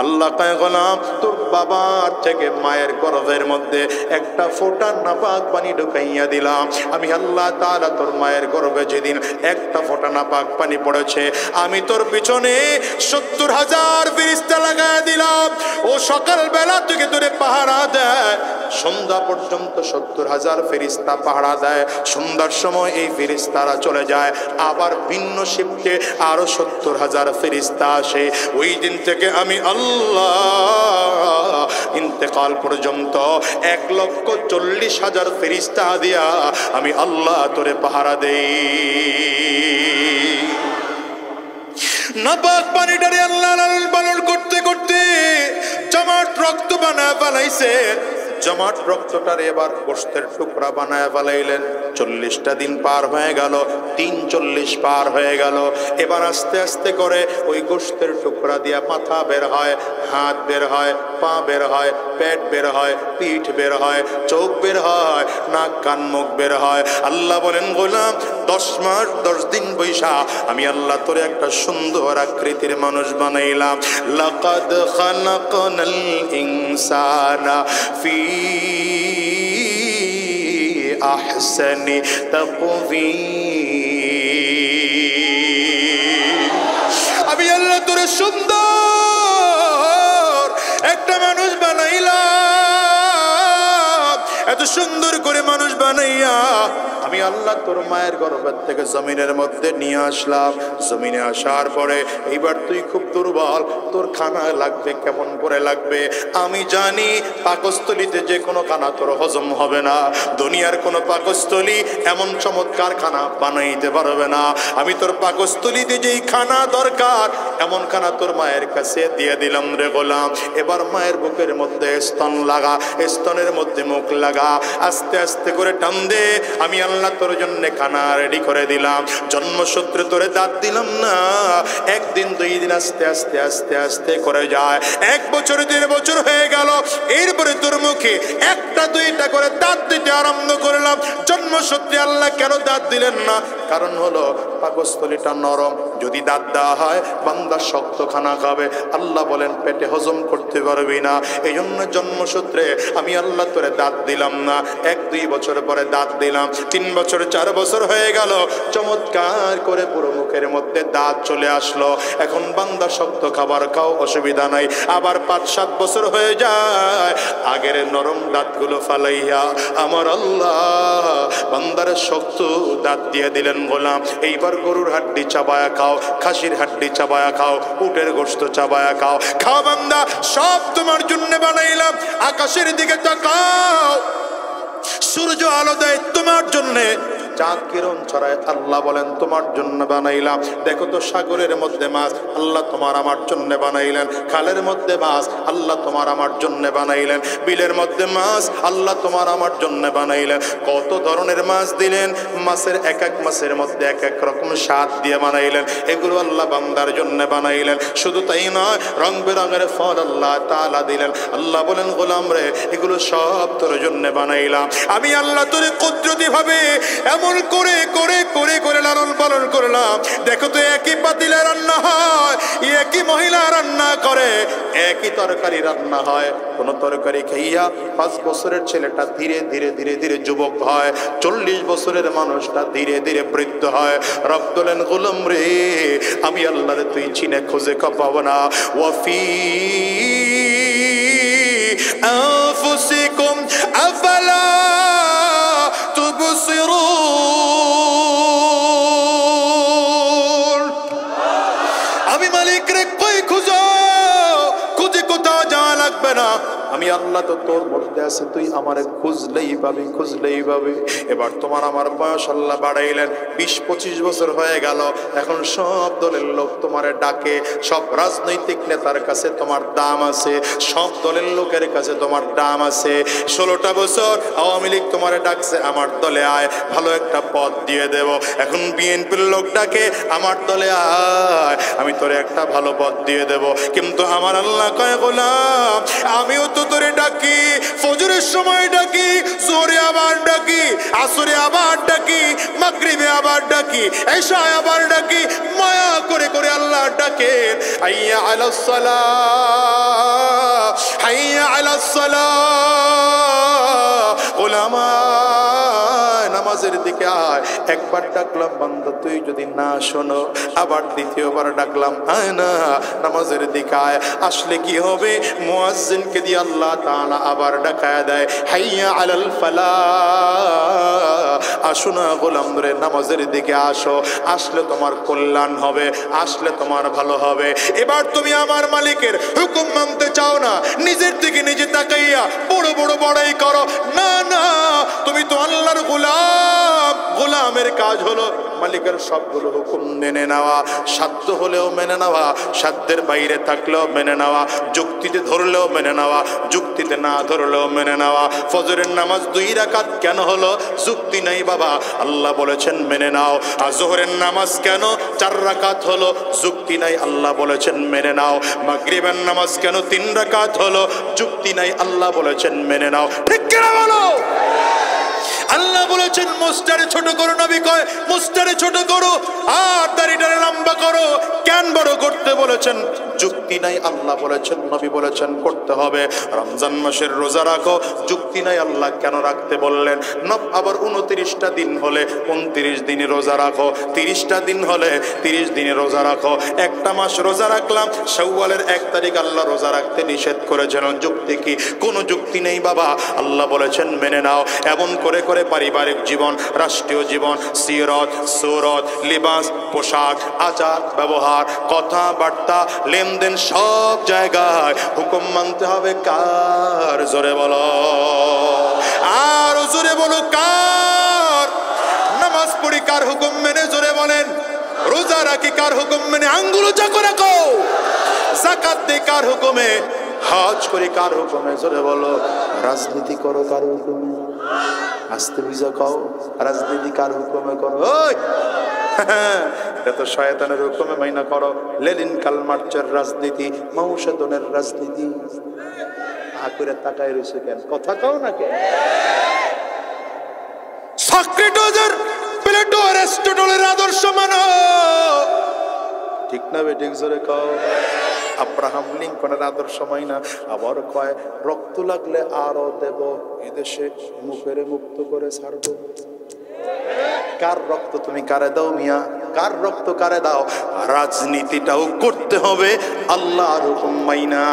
আল্লাহ কয় গোলাম তোর বাবার থেকে মায়ের গর্ভের মধ্যে একটা ফোঁটা নাপাক পানি ঢুকাইয়া দিলাম। আমি আল্লাহ তাআলা তোর মায়ের গর্ভে যেদিন একটা ফোঁটা নাপাক পানি পড়েছে, আমি তোর পিছনে ৭০,০০০ ফেরেশতা লাগায় দিলাম। ও সকালবেলা থেকে তোরে পাহারা দেয়, সন্ধ্যা পর্যন্ত ৭০,০০০ ফেরেশতা পাহারা দেয়। সন্ধ্যার সময় এই ফেরেশতারা চলে যায়, আবার ভিন্ন শিফটে আরো ৭০,০০০ ফেরেশতা আসে। ওই দিন থেকে আমি আল্লাহ ইন্তেকাল পর্যন্ত ১,৪০,০০০ ফেরেশতা দিয়া আমি আল্লাহ তোরে পাহারা দেই। নাপাক পানিটারে আল্লাহ লালন পালন করতে করতে জমাট রক্ত বানায় ফেলাইছে। জমাট রক্তটারে এবার গোশতের টুকরা বানায় ফেলাইলেন। ৪০টা দিন পার হয়ে গেল, ৩৪ পার হয়ে গেল। এবার আস্তে আস্তে করে ওই গোশতের টুকরা দিয়া মাথা বের হয়, হাত বের হয়, পা বের হয়, পেট বের হয়, পিঠ বের হয়, চোখ বের হয়, নাক কান মুখ বের হয়। আল্লাহ বলেন গোলাম ১০ মাস ১০ দিন বৈশা আমি আল্লাহ তোরে একটা সুন্দর আকৃতির মানুষ বানাইলাম। লাকাদ খালাকনাল ইনসানা ফি আহসানি তাকওয়ীম। আমি আল্লাহ তোরে সুন্দর একটা মানুষ বানাইলাম। এত সুন্দর করে মানুষ বানাইয়া আমি আল্লাহ তোর মায়ের গর্ভের থেকে জমিনের মধ্যে নিয়ে আসলাম। জমিনে আসার পরে এইবার তুই খুব দুর্বল, তোর খানা লাগবে কেমন করে লাগবে আমি জানি। পাকস্থলীতে যে কোনো খানা তোর হজম হবে না। দুনিয়ার কোনো পাকস্থলী এমন চমৎকার খানা বানাইতে পারবে না। আমি তোর পাকস্থলীতে যেই খানা দরকার এমন খানা তোর মায়ের কাছে দিয়ে দিলাম রে গোলাম। এবার মায়ের বুকের মধ্যে স্তন লাগা, স্তনের মধ্যে মুখ লাগা, আস্তে আস্তে করে টান দে। আমি আল্লাহ তোর জন্য খানা রেডি করে দিলাম। জন্মসূত্রে তোরে দাঁত দিলাম না, একদিন ২ দিন আস্তে আস্তে আস্তে আস্তে করে যায়। ১ বছর ৩ বছর হয়ে গেল, এরপরে তোর মুখে ১টা ২টা করে দাঁত দিতে আরম্ভ করলাম। জন্মসূত্রে আল্লাহ কেন দাঁত দিলেন না? কারণ হলো পাকস্থলীটা নরম, যদি দাঁত দেওয়া হয় বান্দা শক্ত খানা খাবে। আল্লাহ বলেন পেটে হজম করতে পারবি না, এই জন্য জন্মসূত্রে আমি আল্লাহ তোরে দাঁত দিলাম না। ১-২ বছর পরে দাঁত দিলাম, ৩ বছর ৪ বছর হয়ে গেল, চমৎকার করে পুরো মুখের মধ্যে দাঁত চলে আসলো। এখন বান্দা শক্ত খাবার খাও, অসুবিধা নাই। আবার ৫-৭ বছর হয়ে যায়, আগের নরম দাঁতগুলো ফালাইয়া আমার আল্লাহ বান্দার শক্ত দাঁত দিয়ে দিলেন গোলাম। এইবার গরুর হাড্ডি চাবায়া খাও, খাসির হাড্ডি চাবায়া খাও, উটের গোশত চাবায়া খাও। খাও বান্দা, সব তোমার জন্য বানাইলাম। আকাশের দিকে তাকাও, সূর্য আলো দেয় তোমার জন্যে, চাঁদ কিরণ ছড়ায় আল্লাহ বলেন তোমার জন্য বানাইলাম। দেখো তো সাগরের মধ্যে মাছ আল্লাহ তোমার আমার জন্য বানাইলেন, খালের মধ্যে মাছ আল্লাহ তোমার আমার জন্য বানাইলেন, বিলের মধ্যে মাছ আল্লাহ তোমার আমার জন্য বানাইলেন। কত ধরনের মাছ দিলেন, মাছের এক এক মাছের মধ্যে এক এক রকম স্বাদ দিয়ে বানাইলেন। এগুলো আল্লাহ বান্দার জন্য বানাইলেন। শুধু তাই নয়, রং বেরঙের ফল আল্লাহ তাআলা দিলেন। আল্লাহ বলেন গোলাম রে, এগুলো সব তোর জন্য বানাইলাম। আমি আল্লাহ তোরে কুদরতি ভাবে এমন করে করে করে করে লালন পালন করলাম। দেখো তো একই পাতিলে রান্না হয়, একই মহিলা রান্না করে, একই তরকারি রান্না হয়। কোন তরকারি খাইয়া 5 বছরের ছেলেটা ধীরে ধীরে ধীরে ধীরে যুবক হয়, 40 বছরের মানুষটা ধীরে ধীরে বৃদ্ধ হয়। রব বলেন গোলাম রে, আমি আল্লাহরে তুই চিনে খুঁজে পাবো না। ওয়াফি আনফুসিকুম আফালা তুবসিরুন। আমি মালিক রে কই খুঁজো, খুঁজে কোথাও যাওয়া লাগবে না। আমি আল্লাহ তো তোর মধ্যে আছে, তুই আমারে খুঁজলেই পাবি, খুঁজলেই পাবি। এবার তোমার আমার বয়স আল্লাহ বাড়াইলেন, 20-25 বছর হয়ে গেল। এখন সব দলের লোক তোমারে ডাকে, সব রাজনৈতিক নেতার কাছে তোমার দাম আছে, সব দলের লোকের কাছে তোমার দাম আছে। 16টা বছর আওয়ামী লীগ তোমারে ডাকছে, আমার দলে আয়, ভালো একটা পদ দিয়ে দেব। এখন বিএনপির লোক ডাকে, আমার দলে আয়, আমি তোরে একটা ভালো পদ দিয়ে দেব। কিন্তু আমার আল্লাহ কয় গোলাম, আমিও তো তোরে ডাকি, ফজরের সময় ডাকি, জোহরে আবার ডাকি, আসরে আবার ডাকি, মাগরিবে আবার ডাকি, এশায় আবার ডাকি। মায়া করে করে আল্লাহ ডাকে, আইয়া আলাস সালাহ, আলাস সালাহ, গোলামা নামাজের দিকে আয়। একবার ডাকলাম বান্দা তুই যদি না শোনো, আবার দ্বিতীয়বার ডাকলাম আয় না নামাজের দিকে আয়। আসলে কি হবে, মুয়াজ্জিনকে দিয়ে আল্লাহ তাআলা আবার ডাকায় দেয়, হাইয়া আলাল ফালাহ, আসো না গোলাম রে নামাজের দিকে আসো, আসলে তোমার কল্যাণ হবে, আসলে তোমার ভালো হবে। এবার তুমি আমার মালিকের হুকুম মানতে চাও না, নিজের থেকে নিজে তাকাইয়া বড় বড় বড়াই করো, না না, তুমি তো আল্লাহর গোলাম। গোলামের কাজ হলো মালিকের সবগুলো হুকুম মেনে নেওয়া, সাধ্য হলেও মেনে নেওয়া, সাধ্যের বাইরে থাকলেও মেনে নেওয়া, যুক্তিতে ধরলেও মেনে নেওয়া, যুক্তিতে না ধরলেও মেনে নেওয়া। ফজরের নামাজ 2 রাকাত কেন হলো? যুক্তি নাই বাবা, আল্লাহ বলেছেন মেনে নাও। আর জোহরের নামাজ কেন 4 রাকাত হলো? যুক্তি নাই, আল্লাহ বলেছেন মেনে নাও। মাগরিবের নামাজ কেন 3 রাকাত হলো? যুক্তি নাই, আল্লাহ বলেছেন মেনে নাও। ঠিক কিনা বলো? আল্লাহ বলেছেন মুস্তারে ছোট করো, নবী কয় মুস্তারে ছোট করো আর দাড়িটারে লম্বা করো। কেন বড় করতে বলেছেন? যুক্তি নাই, আল্লাহ বলেছেন নবী বলেছেন করতে হবে। রমজান মাসের রোজা রাখো, যুক্তি নাই, আল্লাহ কেন রাখতে বললেন? আবার 29টা দিন হলে 29 দিনে রোজা রাখো, 30টা দিন হলে 30 দিনে রোজা রাখো। একটা মাস রোজা রাখলাম, শাওয়ালের 1 তারিখ আল্লাহ রোজা রাখতে নিষেধ করেছেন, যুক্তি কি? কোনো যুক্তি নেই বাবা, আল্লাহ বলেছেন মেনে নাও। এমন করে করে পারিবারিক জীবন, রাষ্ট্রীয় জীবন, সিরত সুরত, লিবাস, পোশাক, আচার ব্যবহার, কথাবার্তা, লেনদেন, সব জায়গায় হুকুম মানতে হবে কার? জোরে বলো, আর জোরে বলো কার? নামাজ পড়ি কার হুকুম মেনে? জোরে বলেন। রোজা রাখি কার হুকুম মেনে? আঙ্গুল উঁচা করে কও। যাকাত দেই কার হুকুমে? হজ করি কার হুকুমে? জোরে বলো। রাজনীতি করো কার হুকুমে? আস্তে বুঝা কও, রাজনীতি কার হুকুমে করো? ওই এটা তো শয়তানের হুকুমে মাইনা করো। লেনিন কার্ল মার্চের রাজনীতি, মাও সেতুনের রাজনীতি। আকুরে তাকায় রয়েছে কেন? কথা কও না কেন? সক্রেটিসের প্লেটো অ্যারিস্টটলের আদর্শ মানো, ঠিক না বেঠিক? জোরে কও। আব্রাহাম লিঙ্কনের আদর্শ মাইনা। আবার কয় রক্ত লাগলে আরো দেব, এদেশে মুখেরে মুক্ত করে ছাড়বো। কার রক্ত তুমি কারে দাও মিয়া? কার রক্ত কারে দাও? রাজনীতিটাও করতে হবে আল্লাহর হুকুম মাইনা।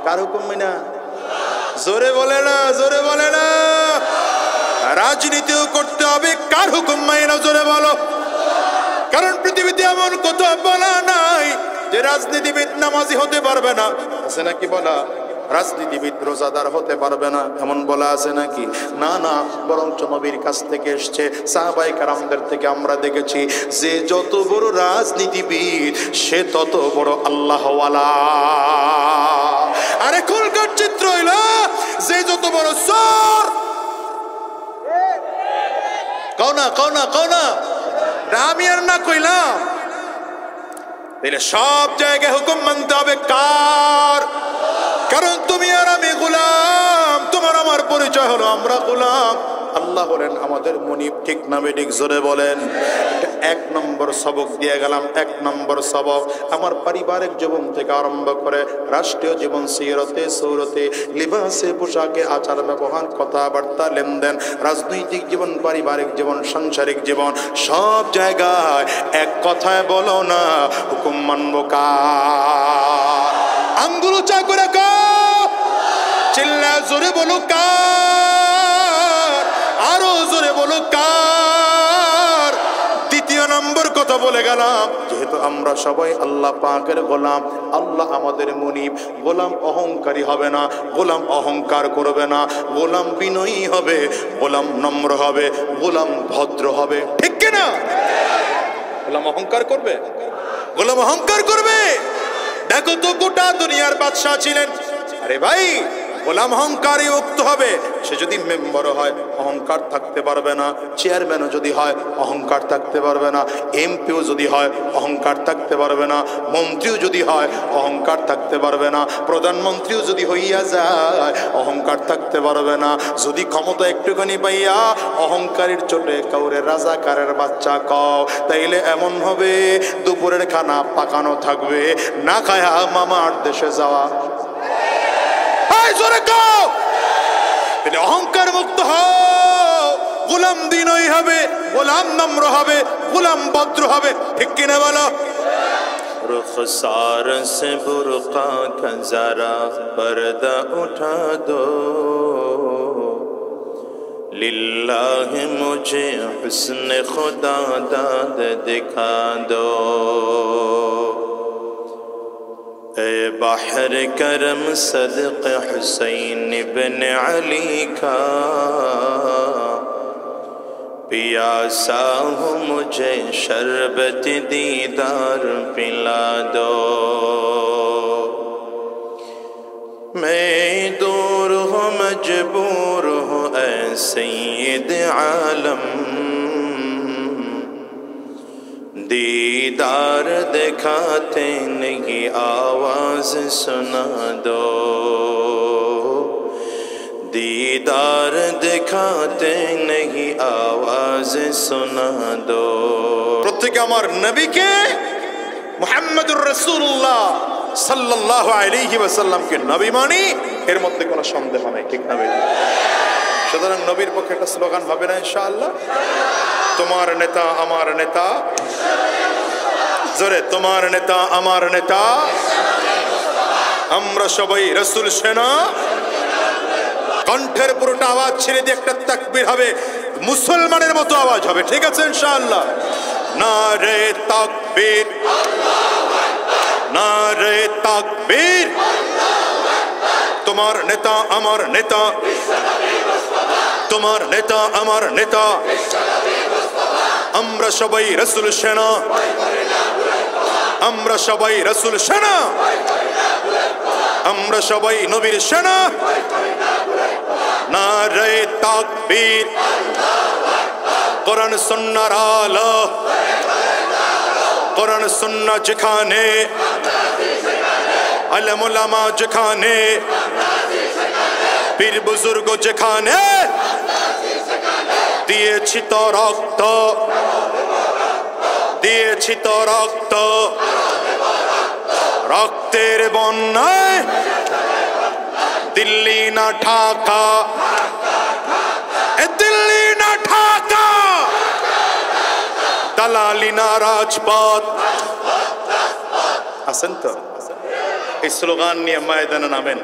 কার হুকুম মাইনা? জোরে বলে না, জোরে বলে না। রাজনীতিও করতে হবে কার হুকুম মাইনা? জোরে বলো। কারণ পৃথিবীতে এমন কোথাও বলা নাই যে রাজনীতিবিদ নামাজি হতে পারবে না। আছে নাকি বলা? রাজনীতিবিদ রোজাদার হতে পারবে না, এমন বলা আছে নাকি? না না, বরঞ্চ নবীর কাছ থেকে এসছে, সাহাবায়ে কেরামদের থেকে আমরা দেখেছি যে যত বড় রাজনীতিবিদ সে তত বড় আল্লাহওয়ালা। আর এখনকার চিত্র হইল যে যত বড় চোর। কও না, কও না, কও না, আমি আর না কইলাম। তাহলে সব জায়গায় হুকুম মানতে হবে কার? কারণ তুমি আর আমি গোলাম, তোমার আমার পরিচয় হলো আমরা গোলাম। আল্লাহ বলেন আমাদের মুনিব, ঠিক না বেঠিক? জোরে বলেন। 1 নম্বর সবক দিয়ে গেলাম। 1 নম্বর সবক আমার পারিবারিক জীবন থেকে আরম্ভ করে রাষ্ট্রীয় জীবন, সিরতে সৌরতে, লিবাসে পোশাকে, আচার ব্যবহার, কথাবার্তা, লেনদেন, রাজনৈতিক জীবন, পারিবারিক জীবন, সাংসারিক জীবন, সব জায়গায় এক কথায় বলো না হুকুম মানবো কার? আঙ্গুল উঁচা করে কও, চিল্লা জোরে বলো কার? আরো জোরে বলো কার? দ্বিতীয় নম্বর কথা বলে গেলাম, যেহেতু আমরা সবাই আল্লাহ পাকের গোলাম, আল্লাহ আমাদের মুনিব। গোলাম অহংকারী হবে না, গোলাম অহংকার করবে না, গোলাম বিনয়ী হবে, গোলাম নম্র হবে, গোলাম ভদ্র হবে। ঠিক কিনা? গোলাম অহংকার করবে? গোলাম অহংকার করবে? দেখো তো গোটা দুনিয়ার বাদশাহ ছিলেন, আরে ভাই গোলাম অহংকারী উক্ত হবে। সে যদি মেম্বারও হয় অহংকার থাকতে পারবে না, চেয়ারম্যানও যদি হয় অহংকার থাকতে পারবে না, এমপিও যদি হয় অহংকার থাকতে পারবে না, মন্ত্রীও যদি হয় অহংকার থাকতে পারবে না, প্রধানমন্ত্রীও যদি হইয়া যায় অহংকার থাকতে পারবে না। যদি ক্ষমতা একটুখানি পাইয়া অহংকারীর চোটে কাউরে রাজাকারের বাচ্চা কও, তাইলে এমন হবে দুপুরের খানা পাকানো থাকবে, না খায়া মামার দেশে যাওয়া জোরে কও, তিনি অহংকার মুক্ত হও, গোলাম দিনই হবে, গোলাম নম্র হবে, গোলাম ভদ্র হবে, ঠিক কিনা বলো? रुखसार से बुर्का का जरा पर्दा उठा दो, लिल्लाह मुझे हुस्न खुदा दाद दिखा दो। ए बाहर करम सदक़ हुसैन इब्न अली का, पियासा हूँ मुझे शरबत दीदार पिला दो। मैं दूर हूँ मजबूर हूँ ऐ सैयद आलम, दीदार दिखाते नहीं आवाज सुना दो, दीदार दिखाते नहीं आवाज सुना दो। প্রত্যেকে আমার নবীকে মুহাম্মদুর রাসূলুল্লাহ সাল্লাল্লাহু আলাইহি ওয়াসাল্লামকে নবী মানি, এর মধ্যে কোনো সন্দেহ নাই, ঠিক না ভাই? সুতরাং নবীর পক্ষে একটা স্লোগান হবে না ইনশাআল্লাহ? তোমার নেতা আমার নেতা, জোরে তোমার নেতা আমার নেতা, আমরা সবাই রাসূল সেনা। কণ্ঠের পুরোটা আওয়াজ ছেড়ে দিয়ে একটা তাকবীর হবে, মুসলমানের মতো আওয়াজ হবে, ঠিক আছে ইনশাআল্লাহ? নারে তাকবীর, নারে তাকবীর, তোমার নেতা আমার নেতা, তোমার নেতা আমার নেতা, আমরা সবাই রাসূল সেনা, আমরা সবাই রাসূল সেনা, আমরা সবাই নবীর সেনা। নারে তাকবীর, কোরআন সুন্নাহর আলো, কোরআন সুন্নাহ যেখানে, আলেম ওলামা যেখানে, পীর বুজুর্গ যেখানে, দিয়েছি তো রক্ত, দিয়েছি তো রক্ত, রক্তের বন্যায় দিল্লি না ঢাকা, দিল্লি না ঢাকা, দালালি না রাজপথ। আছেন তো? এই স্লোগান নিয়ে ময়দানে নামেন,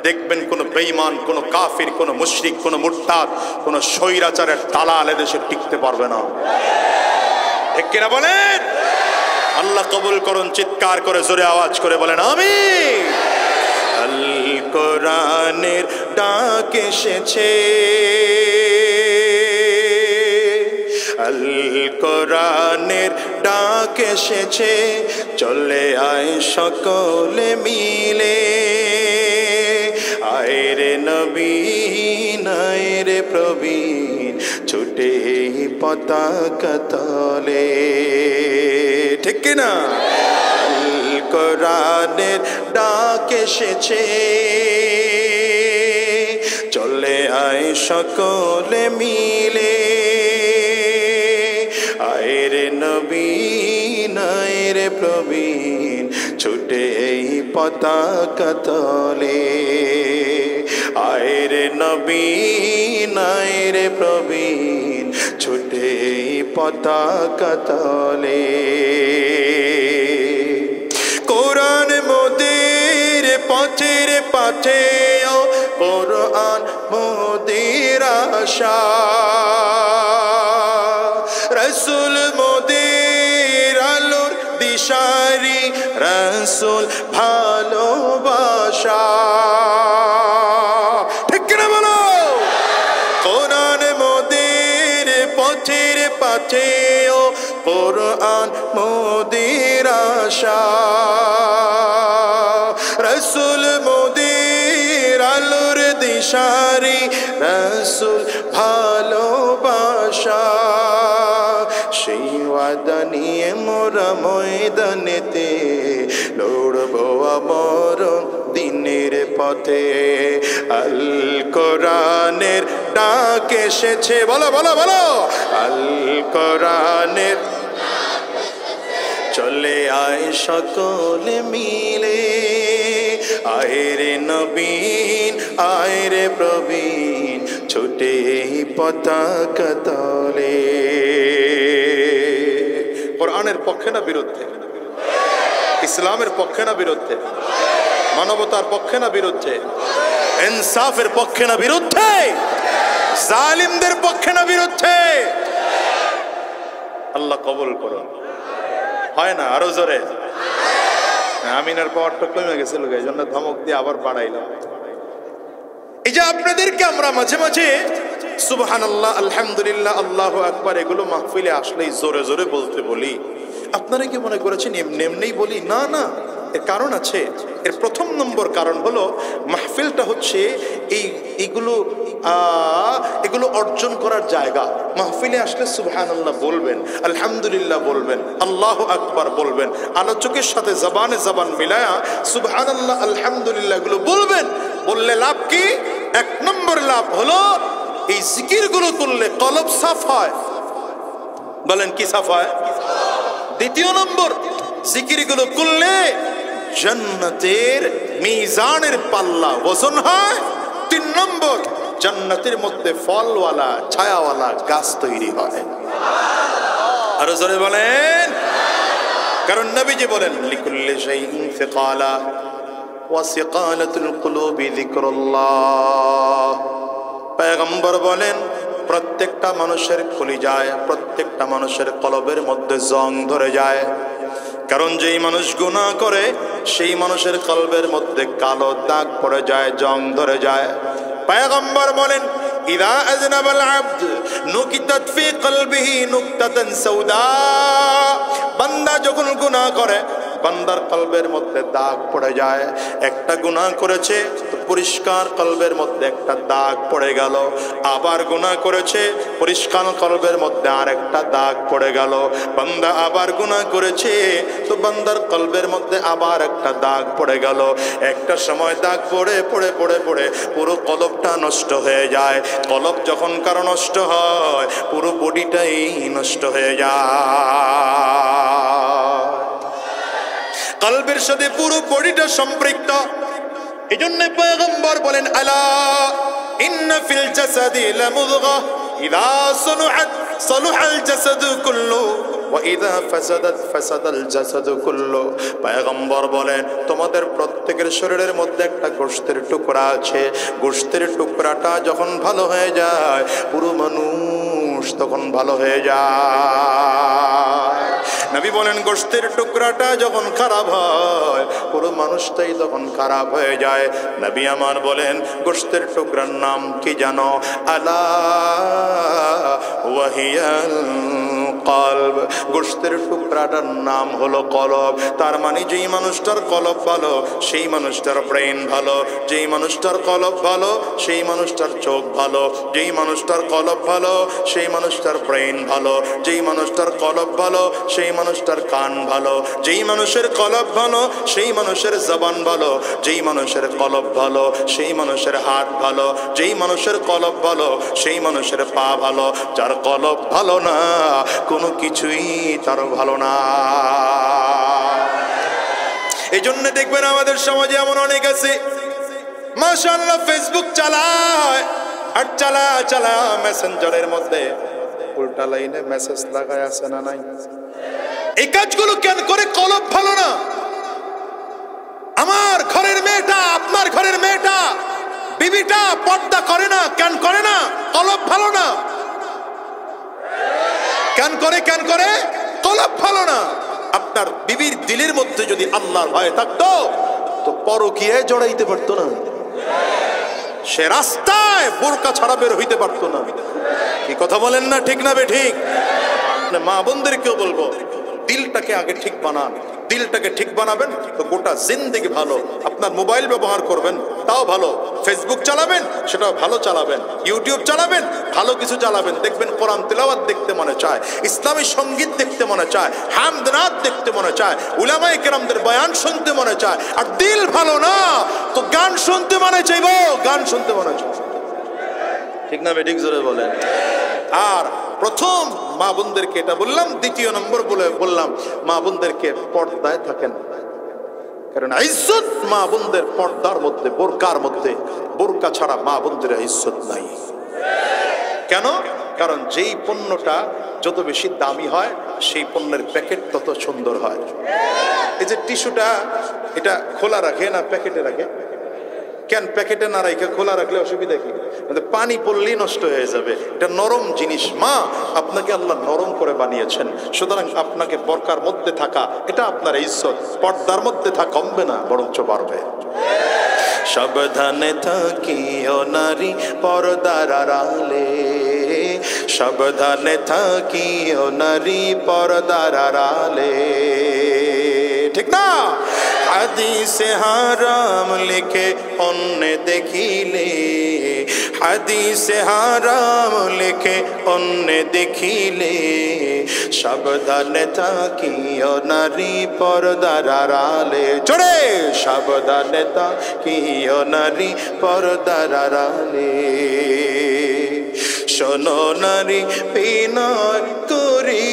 দেখবেন কোন বেঈমান, কোন কাফির, কোন মুশরিক, কোন মুরতাদ, কোন স্বৈরাচারের দালাল এদেশে টিকতে পারবে না, ঠিক কিনা বলেন? আল্লাহ কবুল করুন, চিৎকার করে জোরে আওয়াজ করে বলেন আমিন। আল কোরআনের ডাক এসেছে, আল কোরআনের ডাক এসেছে, চলে আয় সকলে মিলে, আয় রে নবীন আয় রে প্রবীণ, ছুটে পতাকা তলে, ঠিক কিনা? আল কোরআনের ডাক এসেছে, চলে আয় সকলে মিলে, আয় রে নবীন আয় রে প্রবীণ, ছুটে এই পতাকা তলে, আয় রে নবীন আয় রে প্রবীণ, ছুটে এই পতাকা তলে। কোরআন মোদের পথের পথে, কোরআন মোদের আশা, রাসূল মোদের আলোর দিশারি, রাসূল ভালোবাসা, ঠিক কিনা বলো? কোরআন মোদের পথের পথে, কোরআন মোদের আশা, রাসূল মোদের আলোর দিশারি, রাসূল ভালোবাসা। সেই ওয়াদা নিয়ে মোরা ময়দানেতে লড়বো আমর দিনের পথে। আল কোরআনের ডাক এসেছে, বলো বলো বলো, আল কোরআনের, চলে আয় সকলে মিলে, আয় রে নবীন আয় রে প্রবীণ ছোটে পতাকা তলে। কোরআনের পক্ষে না বিরুদ্ধে? ইসলামের পক্ষে না বিরুদ্ধে? মানবতার পক্ষে না বিরুদ্ধে? ইনসাফের পক্ষে না বিরুদ্ধে? জালিমদের পক্ষে না বিরুদ্ধে? আল্লাহ কবুল করুন। হয় না? আরো জোরে আমিনার পাওয়ারটা কমে গেছিল, এই জন্য ধমক দিয়ে আবার বাড়াইলাম। এই যে আপনাদেরকে আমরা মাঝে মাঝে সুবহানাল্লাহ, আলহামদুলিল্লাহ, আল্লাহু আকবার এগুলো মাহফিলে আসলেই জোরে জোরে বলতে বলি, আপনারা কি মনে করেছেন এমনি এমনি বলি? না না, এর কারণ আছে। এর প্রথম নম্বর কারণ হলো মাহফিলটা হচ্ছে এগুলো অর্জন করার জায়গা। মাহফিলে আসলে সুবহানাল্লাহ বলবেন, আলহামদুলিল্লাহ বলবেন, আল্লাহু আকবার বলবেন, আলোচকের সাথে জবানে জবান মিলায়া সুবহানাল্লাহ আলহামদুলিল্লাহ এগুলো বলবেন। বললে লাভ কি? এক নম্বর লাভ হলো এই জিকিরগুলো করলে কলব সাফ হয়। বলেন কি সাফ হয়? দ্বিতীয় নম্বর, জিকিরগুলো করলে জান্নাতের মিজানের পাল্লা ওজন হয়। তিন নম্বর, জান্নাতের মধ্যে ফলওয়ালা ছায়াওয়ালা গাছ তৈরি হয়। আরো জোরে বলেন। কারণ নবীজি বলেন লিকুল্লি শাইইন সিকালা ওয়া সিকালাতুল কুলুবি যিকরুল্লাহ। পয়গম্বর বলেন প্রত্যেকটা মানুষের কলিজায়, প্রত্যেকটা মানুষের কলবের মধ্যে জং ধরে যায়। কারণ যেই মানুষ গুনাহ করে সেই মানুষের কলবের মধ্যে কালো দাগ পড়ে যায়, জং ধরে যায়। পয়গম্বর বলেন ইদা আযনাবাল আবদ নুকিতাত ফি কলবিহি নুকতাতান সাউদা। বান্দা যখন গুনাহ করে বান্দার কলবের মধ্যে দাগ পড়ে যায়। একটা গুনাহ করেছে তো পরিষ্কার কলবের মধ্যে একটা দাগ পড়ে গেল, আবার গুনাহ করেছে পরিষ্কার কলবের মধ্যে আর একটা দাগ পড়ে গেল। বান্দা আবার গুনাহ করেছে তো বান্দার কলবের মধ্যে আবার একটা দাগ পড়ে গেল। একটা সময় দাগ পড়ে পড়ে পড়ে পড়ে পুরো কলবটা নষ্ট হয়ে যায়। কলব যখন কারো নষ্ট হয় পুরো বডিটাই নষ্ট হয়ে যায়। কলবের সাথে পুরো বডিটা সম্পৃক্ত। এজন্য পয়গম্বর বলেন আলা ইন্না ফিল জাসাদি লামুদগা ইযা সলুহাত সলুহাল জাসাদু কুল্লু ওয়া ইযা ফাসাদাত ফাসাদাল জাসাদু কুল্লু। পয়গম্বর বলেন তোমাদের প্রত্যেকের শরীরের মধ্যে একটা গোশতের টুকরা আছে। গোশতের টুকরাটা যখন ভালো হয়ে যায় পুরো মানুষ তখন ভালো হয়ে যায়। নবী বলেন গোশতের টুকরাটা যখন খারাপ হয় পুরো মানুষটাই তখন খারাপ হয়ে যায়। নবী আমার বলেন গোশতের টুকরার নাম কি জানো? আলা ওয়াহিয়াল কলব। গোশতের টুকরাটার নাম হলো কলব। তার মানে যেই মানুষটার কলব ভালো সেই মানুষটার ব্রেন ভালো, যেই মানুষটার কলব ভালো সেই মানুষটার চোখ ভালো, যেই মানুষটার কলব ভালো সেই মানুষটার ব্রেন ভালো, যেই মানুষটার কলব ভালো সেই মানুষটার কান ভালো, যেই মানুষের কলব ভালো সেই মানুষের জবান ভালো, যেই মানুষের কলব ভালো সেই মানুষের হাত ভালো, যেই মানুষের কলব ভালো সেই মানুষের পা ভালো। যার কলব ভালো না কোনো কিছুই তার ভালো না। এই জন্য দেখবেন আমাদের সমাজে এমন অনেক আছে মাশাআল্লাহ ফেসবুক চালায় আর চালা মেসেঞ্জারের মধ্যে উল্টা লাইনে মেসেজ লাগায় আছে না নাই? এই কাজগুলো কেন করে? কলব ভালো না। আমার ঘরের মেয়েটা, আপনার ঘরের মেয়েটা, বিবিটা পর্দা করে না। কেন করে না? কলব ভালো না। কেন করে? কেন করে? কলব ভালো না। আপনার বিবির দিলের মধ্যে যদি আল্লাহর ভয় থাকতো তো পরকীয়ায় জড়াইতে পারতো না, সে রাস্তায় বোরকা ছাড়া বের হইতে পারতো না। কি কথা বলেন না? ঠিক না বে ঠিক? মা বোনদেরকেও বলবো দিলটাকে আগে ঠিক বানান। দিলটাকে ঠিক বানাবেন তো গোটা জিন্দেগি ভালো। আপনার মোবাইল ব্যবহার করবেন তাও ভালো, ফেসবুক চালাবেন সেটাও ভালো চালাবেন, ইউটিউব চালাবেন ভালো কিছু চালাবেন। দেখবেন কোরআন তিলাওয়াত দেখতে মনে চায়, ইসলামী সঙ্গীত দেখতে মনে চায়, হামদ নাত দেখতে মনে চায়, উলামায়ে কেরামদের বয়ান শুনতে মনে চায়। আর দিল ভালো না তো গান শুনতে মনে চাইবো, গান শুনতে মনে চায়। ঠিক না বেঠিক? জোরে বলেন। আর প্রথম মা বোনদেরকে এটা বললাম, দ্বিতীয় নম্বর বললাম মা বোনদেরকে পর্দায় থাকেন। কারণ ইজ্জত মা বোনদের পর্দার মধ্যে, বোরকার মধ্যে। বোরকা ছাড়া মা বোনদের ইজ্জত নাই। কেন? কারণ যেই পণ্যটা যত বেশি দামি হয় সেই পণ্যের প্যাকেট তত সুন্দর হয়। এই যে টিস্যুটা, এটা খোলা রাখে না প্যাকেটে রাখে? কেন প্যাকেটে না রাখে খোলা রাখলে অসুবিধা কি? পানি পড়লেই নষ্ট হয়ে যাবে। এটা নরম জিনিস। মা, আপনাকে আল্লাহ নরম করে বানিয়েছেন, সুতরাং আপনাকে বোরকার মধ্যে থাকা এটা আপনার ইজ্জত। পর্দার মধ্যে থাকা কমবে না, বরঞ্চ বাড়বে। সাবধানে থাকিও নারী পর্দার আড়ালে, সাবধানে থাকিও নারী পর্দার আড়ালে। ঠিক না? হাদিসে হারাম লিখে অন্য দেখিলে, হাদিসে হারাম লিখে অন্য দেখিলে, সাবধানে থাকিও নারী পর্দার আড়ালে। জোরে সাবধানে থাকিও নারী পর্দার আড়ালে। শোনো নারী বিনয় করি,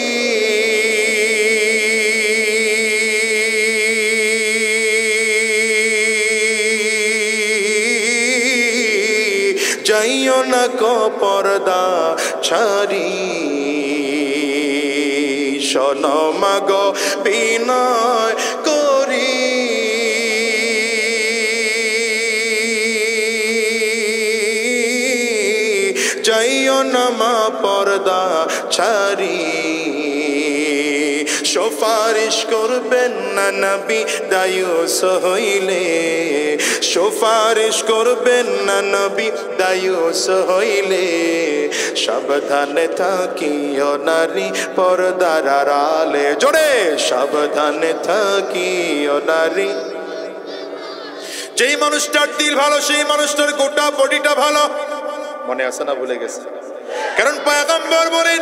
যাইও না কো পর্দা ছাড়ি। শোনো মাগো বিনয় করি, যাইও না মা পর্দা ছাড়ি। সুপারিশ করবেন না নবী দায়ুস হইলে, সুপারিশ করবেন না নবী দায়ুস হইলে, সাবধানে থাকিও নারী পর্দার আড়ালে। জোরে সাবধানে থাকিও নারী। যেই মানুষটার দিল ভালো সেই মানুষটার গোটা বডিটা ভালো। মনে আছে না? ভুলে গেছে? কারণ পয়গম্বর বলেন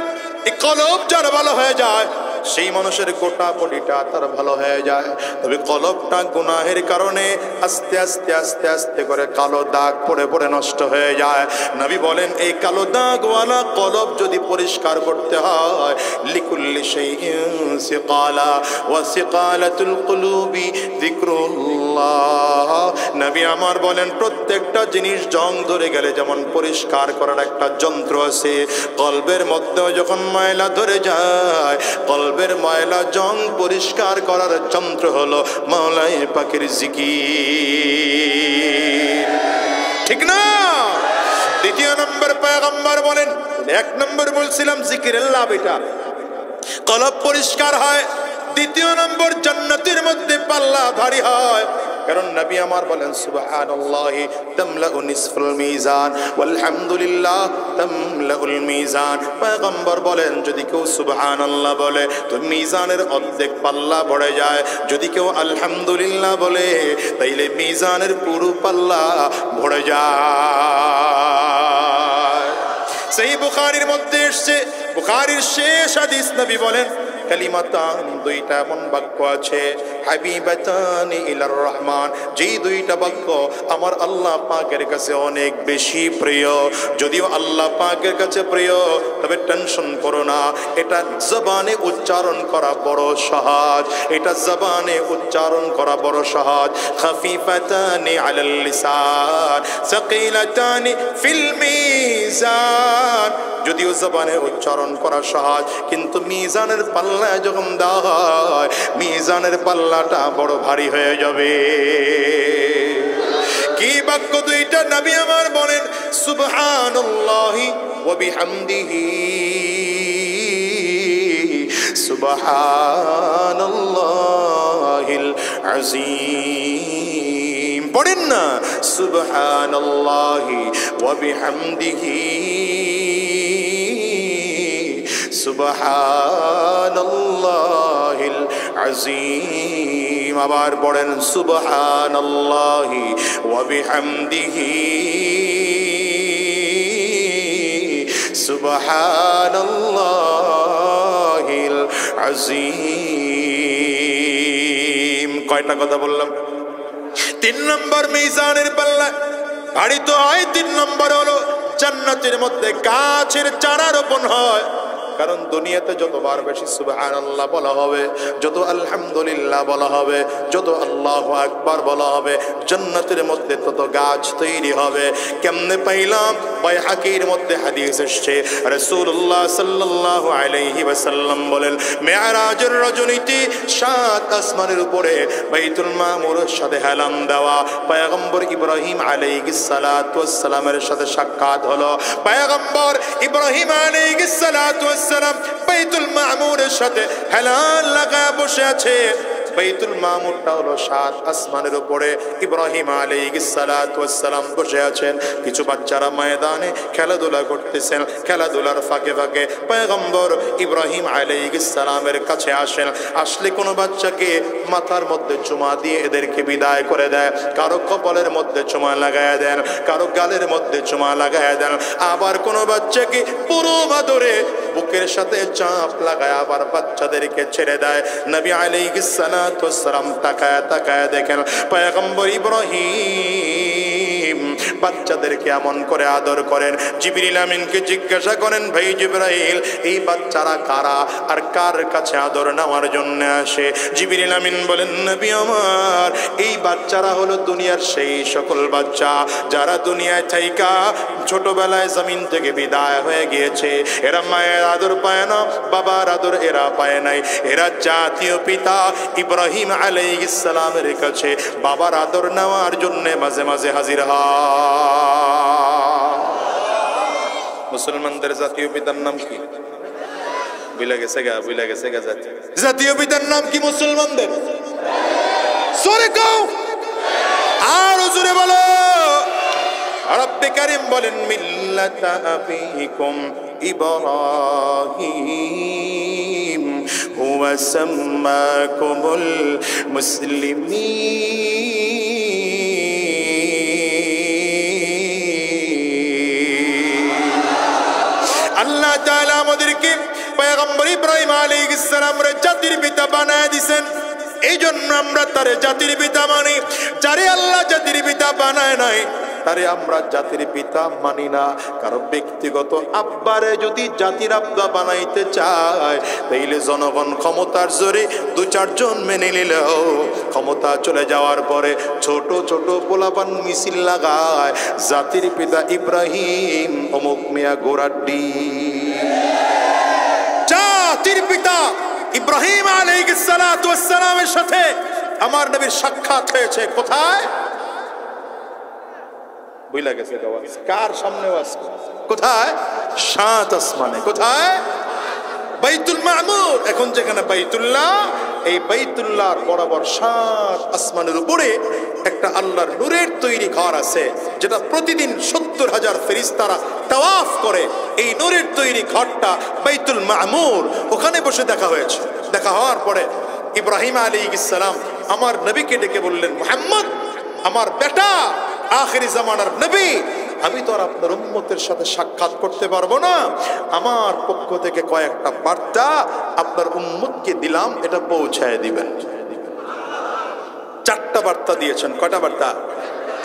এই কলব যার ভালো হয়ে যায় সেই মানুষের গোটা বডিটা তার ভালো হয়ে যায়। তবে কলবটা গুনাহের কারণে আস্তে আস্তে আস্তে আস্তে করে কালো দাগ পড়ে পড়ে নষ্ট হয়ে যায়। নবী বলেন এই কালো দাগওয়ালা কলব যদি পরিষ্কার করতে হয়, লিকুল্লি শাইইন সিকালা ওয়া সিকালাতুল কুলুবি যিকরুল্লাহ। নবী আমার বলেন প্রত্যেকটা জিনিস জং ধরে গেলে যেমন পরিষ্কার করার একটা যন্ত্র আছে, কলবের মধ্যেও যখন ময়লা ধরে যায়, কলবের ময়লা জং পরিষ্কার করার যন্ত্র হলো মাওলাই পাকের জিকির। ঠিক না? দ্বিতীয় নম্বর পয়গম্বর বলেন, এক নম্বর বলছিলাম জিকিরের লাভ, এটা কলব পরিষ্কার হয়। দ্বিতীয় নম্বর জান্নাতের মধ্যে পাল্লা ভারী হয়। কারণ নবী আমার বলেন সুবহানাল্লাহি তামলাউ নিসফুল মিজান ওয়ালহামদুলিল্লাহ তামলাউল মিজান। পয়গম্বর বলেন যদি কেউ সুবহানাল্লাহ বলে তো মিজানের অর্ধেক পাল্লা ভরে যায়, যদি কেউ আলহামদুলিল্লাহ বলে তাইলে মিজানের পুরো পাল্লা ভরে যায়। সেই বুখারীর মধ্যে এসেছে, বুখারীর শেষ হাদিস, নবী বলেন কালিমাতান, দুইটা এমন বাক্য আছে, হাবিবাতান ইলার রহমান, যেই দুইটা বাক্য আমার আল্লাহ পাকের কাছে অনেক বেশি প্রিয়। যদিও আল্লাহ পাকের কাছে প্রিয়, তবে টেনশন করো না, এটা জবানে উচ্চারণ করা বড় সহজ, এটা জবানে উচ্চারণ করা বড় সহজ। খাফিফাতান আলাল লিসান সাকিলাতান ফিল মিজান। যদিও জবানে উচ্চারণ করা সহজ, কিন্তু মিজানের পাল্লা যখন দেওয়া হয় মিজানের পাল্লাটা বড় ভারী হয়ে যাবে। কি বাক্য দুইটা? নবী আমার বলেন সুবহানাল্লাহি ওয়া বিহামদিহি, সুবহানাল্লাহিল আযীম। পড়েন না সুবহানাল্লাহি ওয়া বিহামদিহি, সুবহানাল্লাহিল আযীম। আবার পড়েন সুবহানাল্লাহি ওয়া বিহামদিহি, সুবহানাল্লাহিল আযীম। কয়টা কথা বললাম? 3 নম্বর মিজানের পাল্লা ভারী তো হয়। 3 নম্বর হলো জান্নাতের মধ্যে গাছের চারা রোপণ হয়। কারণ দুনিয়াতে যতবার বেশি সুবহানাল্লাহ বলা হবে, যত আলহামদুলিল্লাহ বলা হবে, যত আল্লাহু আকবার বলা হবে, জান্নাতের মধ্যে তত গাছ তৈরি হবে। কেমনে পাইলাম? বাইহাকির মধ্যে হাদিস এসেছে, রাসূলুল্লাহ সাল্লাল্লাহু আলাইহি ওয়াসাল্লাম বলেন, মেরাজের রজনীতে 7 আসমানের উপরে বাইতুল মামুরের সাথে হেলান দেওয়া পয়গম্বর ইব্রাহিম আলাইহিস সালাতু ওয়াস সালামের সাথে সাক্ষাৎ হলো। পয়গম্বর ইব্রাহিম আলাইহিস সালাতু ওয়াস সালাম বাইতুল মামুরের সাথে হেলান লাগায় বসে আছে। বাইতুল মামুরটা হলো 7 আসমানের উপরে, ইব্রাহিম আলাইহিস সালাতু ওয়াস সালাম বসে আছেন। কিছু বাচ্চারা ময়দানে খেলাধুলা করতেছেন, খেলাধুলার ফাঁকে ফাঁকে পয়গম্বর ইব্রাহিম আলাইহিস সালামের কাছে আসেন। আসলে কোনো বাচ্চাকে মাথার মধ্যে চুমা দিয়ে এদেরকে বিদায় করে দেয়, কারো কপালের মধ্যে চুমা লাগায় দেন, কারো গালের মধ্যে চুমা লাগায় দেন, আবার কোনো বাচ্চাকে পুরো আদরে বুকের সাথে চাপ লাগায় আবার বাচ্চাদেরকে ছেড়ে দেয়। নবী আলাইহিস সালাতু ওয়াস সালাম তাকায় তাকায় দেখেন পয়গম্বর ইব্রাহিম বাচ্চাদেরকে এমন করে আদর করেন। জিবরিল আমিনকে জিজ্ঞাসা করেন, ভাই জিবরাইল, এই বাচ্চারা কারা আর কার কাছে আদর নেওয়ার জন্য আসে? জিবরিল আমিন বলেন, নবী আমার, এই বাচ্চারা হলো দুনিয়ার সেই সকল বাচ্চা যারা দুনিয়ায় থাইকা ছোটবেলায় জমিন থেকে বিদায় হয়ে গিয়েছে। এরা মায়ের আদর পায় না, বাবার আদর এরা পায় নাই। এরা জাতীয় পিতা ইব্রাহিম আলাইহিস সালামের কাছে বাবার আদর নেওয়ার জন্য মাঝে মাঝে হাজির হয়। মুসলমানদের জাতীয় পিতার নাম কি? বুঝলা গেছে গা জাতীয় পিতার নাম কি মুসলমানদের? জোরে কও, আরো জোরে বলো। রব্বে কারীম বলেন, মিল্লাতা আবিকুম ইব্রাহিম হুয়া সাম্মাকুমুল মুসলিমিন। আল্লাহ তাআলা আমাদেরকে পয়গম্বর ইব্রাহিম আলাইহিস সালামের জাতির পিতা বানায় দিয়েছেন। এই জন্য আমরা তার জাতির পিতা মানি। যারে আল্লাহ জাতির পিতা বানায় নাই তারে আমরা জাতির পিতা মানি না। কারণ ব্যক্তিগত আব্বারে যদি জাতির আব্বা বানাইতে চায় তাইলে জনগণ ক্ষমতার জোরে 2-4 জন মেনে নিলেও ক্ষমতা চলে যাওয়ার পরে ছোট ছোট পোলাপান মিছিল লাগায়, জাতির পিতা ইব্রাহিম অমুক মিয়া গোরাড্ডি। জাতির পিতা ইব্রাহিম আলাইহিস সালাতু ওয়াস সালামের সাথে আমার নবীর সাক্ষাৎ হয়েছে। কোথায়? বুঝলা গেছে কার সামনে? কোথায়? 7 আসমানে। কোথায়? বাইতুল মামুর। এখন যেখানে বাইতুল্লাহ, এই বাইতুল্লাহর বরাবর 7 আসমানের উপরে একটা আল্লাহর নূরের তৈরি ঘর আছে, যেটা প্রতিদিন 70,000 ফেরেশতারা তাওয়াফ করে। এই নূরের তৈরি ঘরটা বাইতুল মামুর, ওখানে বসে দেখা হয়েছে। দেখা হওয়ার পরে ইব্রাহিম আলাইহিস সালাম আমার নবীকে ডেকে বললেন, মুহাম্মদ আমার বেটা, আখিরি জামানার নবী, আমি তো আর আপনার উম্মতের সাথে সাক্ষাৎ করতে পারবো না, আমার পক্ষ থেকে কয়েকটা বার্তা আপনার উম্মতকে দিলাম, এটা পৌঁছায় দিবেন। 4টা বার্তা দিয়েছেন। কয়টা বার্তা?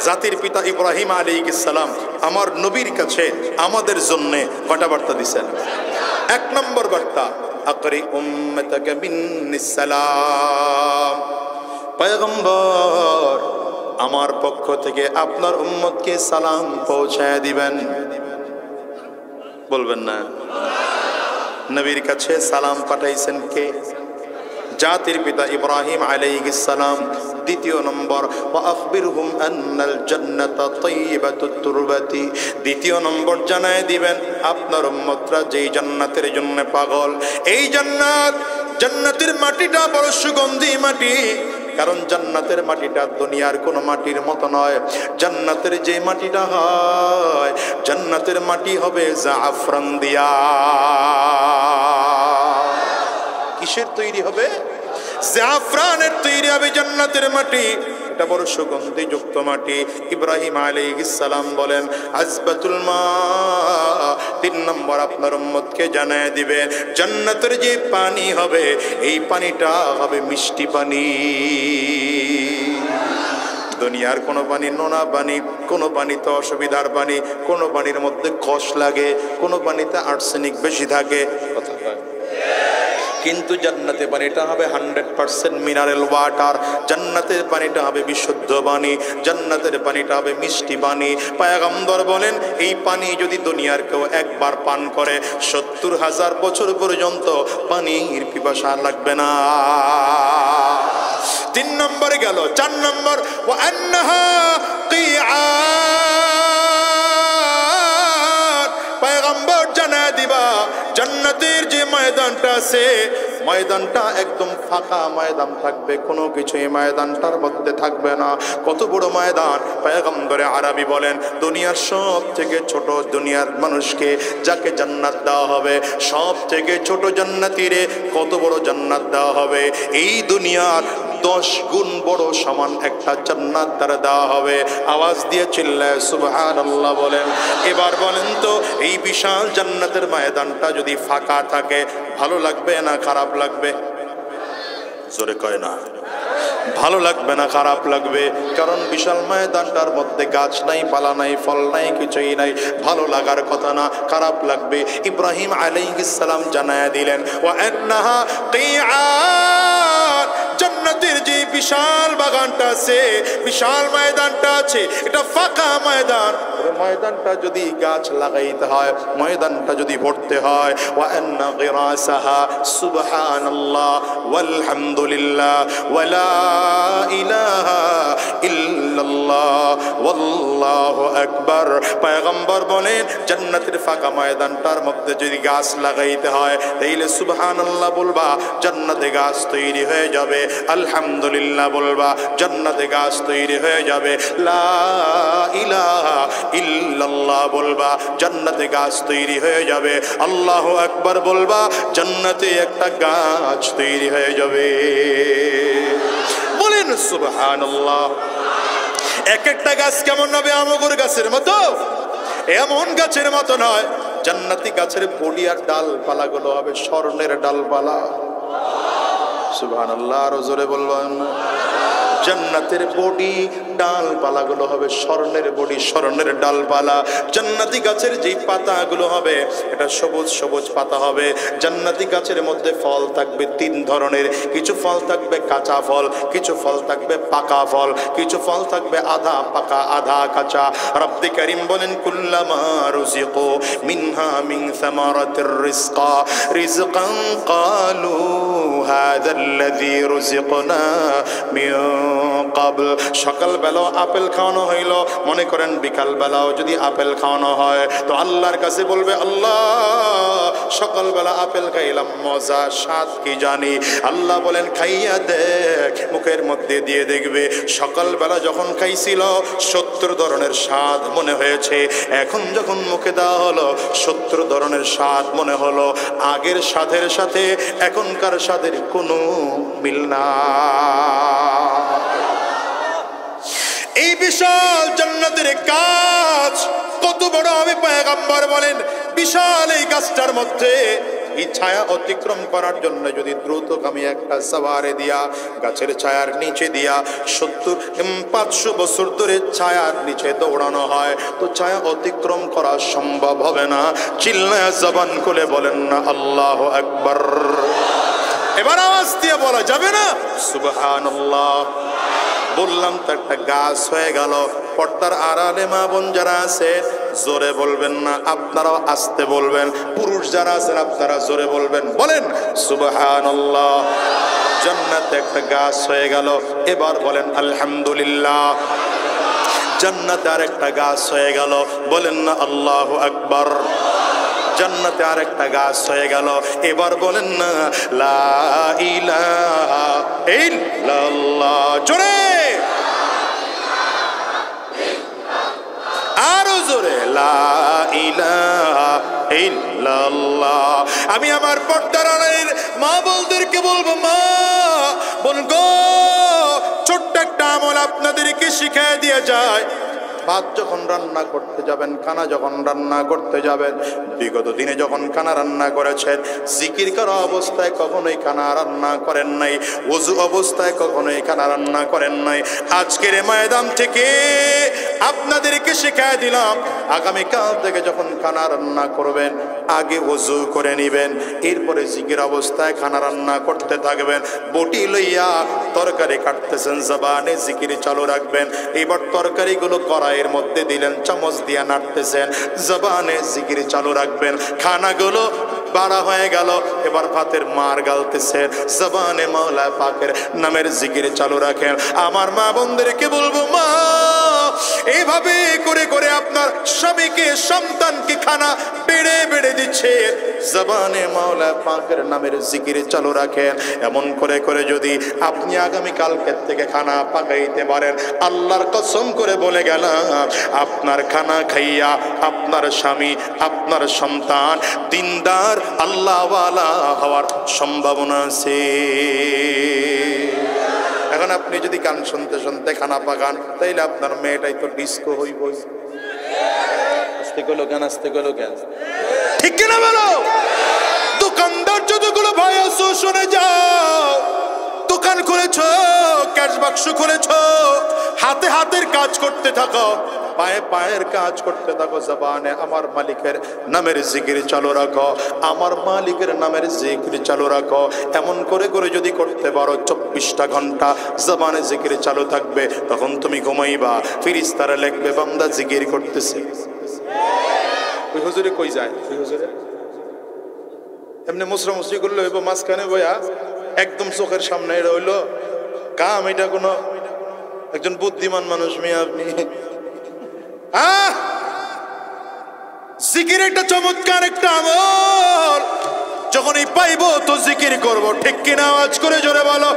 জাতির পিতা ইব্রাহিম আলাইহিস সালাম আমার নবীর কাছে আমাদের জন্য কয়টা বার্তা দিয়েছেন? 1 নম্বর বার্তা, আকরি উম্মতাকা মিন্নিস সালাম। পয়গম্বর আমার পক্ষ থেকে আপনার উম্মতকে সালাম পৌঁছায় দিবেন। বলবেন না? নবীর কাছে সালাম পাঠাইছেন কে? জাতির পিতা ইব্রাহিম আলাইহিস সালাম। 2 নম্বর, ওয়া আখবিরহুম আন্নাল জান্নাতা তাইয়্যিবাতুত তুরবাতি। 2 নম্বর জানায় দিবেন আপনার উম্মতরা যেই জান্নাতের জন্য পাগল, এই জান্নাতের মাটিটা বড় সুগন্ধি মাটি। কারণ জান্নাতের মাটিটা দুনিয়ার কোনো মাটির মতো নয়। জান্নাতের যে মাটিটা হয়, জান্নাতের মাটি হবে জাফরান দিয়া। কিসের তৈরি হবে? জাফরানের তৈরি হবে জান্নাতের মাটি। এটা বড় সুগন্ধিযুক্ত মাটি। ইব্রাহিম আলাইহিস সালাম বলেন, হাজবাতুল মা। 3 নম্বর আপনার উম্মতকে জানায় দিবে জান্নাতের যে পানি হবে, এই পানিটা হবে মিষ্টি পানি। দুনিয়ার কোনো পানি নোনা পানি, কোনো পানিতে অসুবিধার পানি, কোনো পানির মধ্যে কষ লাগে, কোনো পানিতে আর্সেনিক বেশি থাকে, কথা হয়। কিন্তু জান্নাতে পানিটা হবে 100% মিনারেল ওয়াটার। জান্নাতের পানিটা হবে বিশুদ্ধ পানি, জান্নাতের পানিটা হবে মিষ্টি পানি। পয়গম্বর বলেন এই পানি যদি দুনিয়ার কেউ একবার পান করে 70,000 বছর পর্যন্ত পানির পিপাসা লাগবে না। 3 নম্বরে গেল। 4 নম্বর, ওয়া আন্নাহা কিআন। পয়গম্বর জানায় দিবা জান্নাতের যে ময়দানটা আছে, ময়দানটা একদম ফাঁকা ময়দান থাকবে, কোনো কিছু এই ময়দানটার মধ্যে থাকবে না। কত বড় ময়দান! পয়গম্বরে আরবি বলেন দুনিয়ার সব থেকে ছোট, দুনিয়ার মানুষকে যাকে জান্নাত দেওয়া হবে, সব থেকে ছোট জান্নাতীরে কত বড় জান্নাত দেওয়া হবে? এই দুনিয়ার 10 গুণ বড় সমান একটা জান্নাত তারা দেওয়া হবে। আওয়াজ দিয়ে চিল্লায় সুবহানাল্লাহ বলেন। এবার বলেন তো এই বিশাল জান্নাতের ময়দানটা যদি ফাঁকা থাকে ভালো লাগবে না খারাপ লাগবে? জোরে কয় না। ভালো লাগবে না খারাপ লাগবে? কারণ বিশাল ময়দানটার মধ্যে গাছ নাই, পালা নাই, ফল নাই, কিছুই নাই। ভালো লাগার কথা না, খারাপ লাগবে। ইব্রাহিম আলাইহিস সালাম জানায়া দিলেন ওয়া আন্নাহা কিআন। জান্নাতের যে বিশাল বাগানটা আছে, বিশাল ময়দানটা আছে, এটা ফাঁকা ময়দান। ময়দানটা যদি গাছ লাগাইতে হয়, ময়দানটা যদি ভরতে হয়, ওয়া আন্না গিরাসাহা সুবহানাল্লাহ ওয়ালহামদুলিল্লাহ ওয়ালা ইলাহা ইল্লাল্লাহ ওয়াল্লাহু আকবার। পয়গম্বর বলেন জান্নাতের ফাঁকা ময়দানটার মধ্যে যদি গাছ লাগাইতে হয় তাইলে সুবহানাল্লাহ বলবা, জান্নাতে গাছ তৈরি হয়ে যাবে। আলহামদুলিল্লাহ বলবা, জান্নাতে গাছ তৈরি হয়ে যাবে। লা ইলাহা ইল্লাল্লাহ বলবা, জান্নাতে গাছ তৈরি হয়ে যাবে। আল্লাহু আকবার বলবা, জান্নাতে একটা গাছ তৈরি হয়ে যাবে। বলেন সুবহানাল্লাহ। এক একটা গাছ কেমন হবে? আমগর গাছের মতো? এমন গাছের মতো নয়। জান্নাতি গাছের বডি আর ডালপালাগুলো হবে স্বর্ণের ডালপালা। সুবহানাল্লাহ, আরো জোরে বলবেন। জান্নাতের বডি ডালপালাগুলো হবে স্বর্ণের বডি, স্বর্ণের ডালপালা। জান্নাতি গাছের যে পাতাগুলো হবে এটা সবুজ সবুজ পাতা হবে। জান্নাতি গাছের মধ্যে ফল থাকবে 3 ধরনের। কিছু ফল থাকবে কাঁচা ফল, কিছু ফল থাকবে পাকা ফল, কিছু ফল থাকবে আধা পাকা আধা কাঁচা। রব্বি কারীম বলেন কুল্লামা রুজিকু মিনহা মিন সামারাতির রিজকা রিজকান ক্বালু হাযাল্লাযী রুজিকনা মিন ক্বাবল। সকালবেলা আপেল খাওয়ানো হইল, মনে করেন বিকাল বেলাও যদি আপেল খাওয়ানো হয় তো আল্লাহর কাছে বলবে আল্লাহ সকালবেলা আপেল খাইলাম, মজা স্বাদ কি জানি। আল্লাহ বলেন খাইয়া দেখ, মুখের মধ্যে দিয়ে দেখবে সকালবেলা যখন খাইছিল 70 ধরনের স্বাদ মনে হয়েছে, এখন যখন মুখে দেওয়া হলো 70 ধরনের স্বাদ মনে হলো। আগের স্বাদের সাথে এখনকার স্বাদের কোনো মিল না। এই বিশাল জান্নাতের গাছ কত বড় হবে? পয়গম্বর বলেন বিশাল এই গাছটার মধ্যে এই ছায়া অতিক্রম করার জন্য যদি দ্রুতগামী একটা সাওয়ারে দিয়া গাছের ছায়ার নিচে দিয়া 500 বছর ধরে ছায়ার নিচে দৌড়ানো হয় তো ছায়া অতিক্রম করা সম্ভব হবে না। চিল্লায়া জবান খুলে বলেন না আল্লাহু আকবার। এবার আওয়াজ দিয়ে বলা যাবে না সুবহানাল্লাহ। বললাম তো একটা গাছ হয়ে গেল। পর্দার আড়ালে মা বোন যারা আছে জোরে বলবেন না, আপনারাও আস্তে বলবেন। পুরুষ যারা আছেন আপনারা জোরে বলবেন। বলেন সুবহানাল্লাহ। জান্নাতে একটা গাছ হয়ে গেল। এবার বলেন আলহামদুলিল্লাহ। জান্নাতে আর একটা গাছ হয়ে গেল। বলেন না আল্লাহু আকবার। জান্নাতে আর একটা গাছ হয়ে গেল। এবার বলেন না লা ইলাহা ইল্লাল্লাহ। জোরে আরো জোরে লা ইলাহা ইল্লাল্লাহ। আমি আমার পর্দার আড়ালের মা বোনদেরকে বলবো, মা বোন গো, ছোট্ট একটা আমল আপনাদেরকে শিখিয়ে দিয়ে যায়। ভাত যখন রান্না করতে যাবেন, খানা যখন রান্না করতে যাবেন, বিগত দিনে যখন খানা রান্না করেছেন, জিকির করা অবস্থায় কখনোই খানা রান্না করেন নাই, ওযু অবস্থায় কখনোই খানা রান্না করেন নাই। আজকের ময়দান থেকে আপনাদেরকে শিখিয়ে দিলাম, আগামীকাল থেকে যখন খানা রান্না করবেন আগে ওযু করে নেবেন, এরপরে জিকির অবস্থায় খানা রান্না করতে থাকবেন। বটি লইয়া তরকারি কাটতেছেন, জবানে জিকির চালু রাখবেন। এবার তরকারিগুলো কড়াইয়ের মধ্যে দিলেন, চামচ দিয়া নাড়তেছেন, জবানে জিকির চালু রাখবেন। খানাগুলো বাড়া হয়ে গেল, এবার ভাতের মার গালতেছেন, জবানে মাওলা পাকের নামের জিকির চালু রাখেন। আমার মা বোনদেরকে বলবো, মা এইভাবে করে করে আপনার স্বামীকে, সন্তানকে খানা বেড়ে বেড়ে দিচ্ছে, জবানে মাওলা পাকের নামের জিকির চালু রাখেন। এমন করে করে যদি আপনি আগামী কালকের থেকে খানা পাকাইতে পারেন, আল্লাহর কসম করে বলে গেলাম, আপনার খানা খাইয়া আপনার স্বামী, আপনার সন্তান দিনদার আল্লাহওয়ালা হওয়ার সম্ভাবনা আছে। এখন আপনি যদি গান শুনতে শুনতে খানা পাকান, তাইলে আপনার মেয়েটাই তো ডিস্কো হইব। আস্তে গেল গান, আস্তে গেল গান, ঠিক কিনা বলো? দোকানদার যতগুলো ভাই আছো শুনে যাও, দোকান খুলেছ, ক্যাশ বাক্স খুলেছ, হাতে হাতের কাজ করতে থাকো, পায়ে পায়ের কাজ করতে থাকো, জবানে আমার মালিকের নামের জিকির চালু রাখো, আমার মালিকের নামের জিকির চালু রাখো। এমন করে করে যদি করতে পারো, 24টা ঘন্টা জবানে জিকির চালু থাকবে, তখন তুমি ঘুমাইবা, ফেরেশতারা লিখবে বান্দা জিকির করতেছে। ওই হুজুরে কই যায়? ওই হুজুরে এমনি মুসরা মুসরি করলে হইব, মাঝখানে বইয়া একদম চোখের সামনে রইল কাম। এটা কোনো একজন বুদ্ধিমান মানুষ মেয়ে আপনি? জিকির একটা চমৎকার একটা আমল, যখনই পাইবো তো জিকির করব, ঠিক কিনা? আওয়াজ করে জোরে বলো।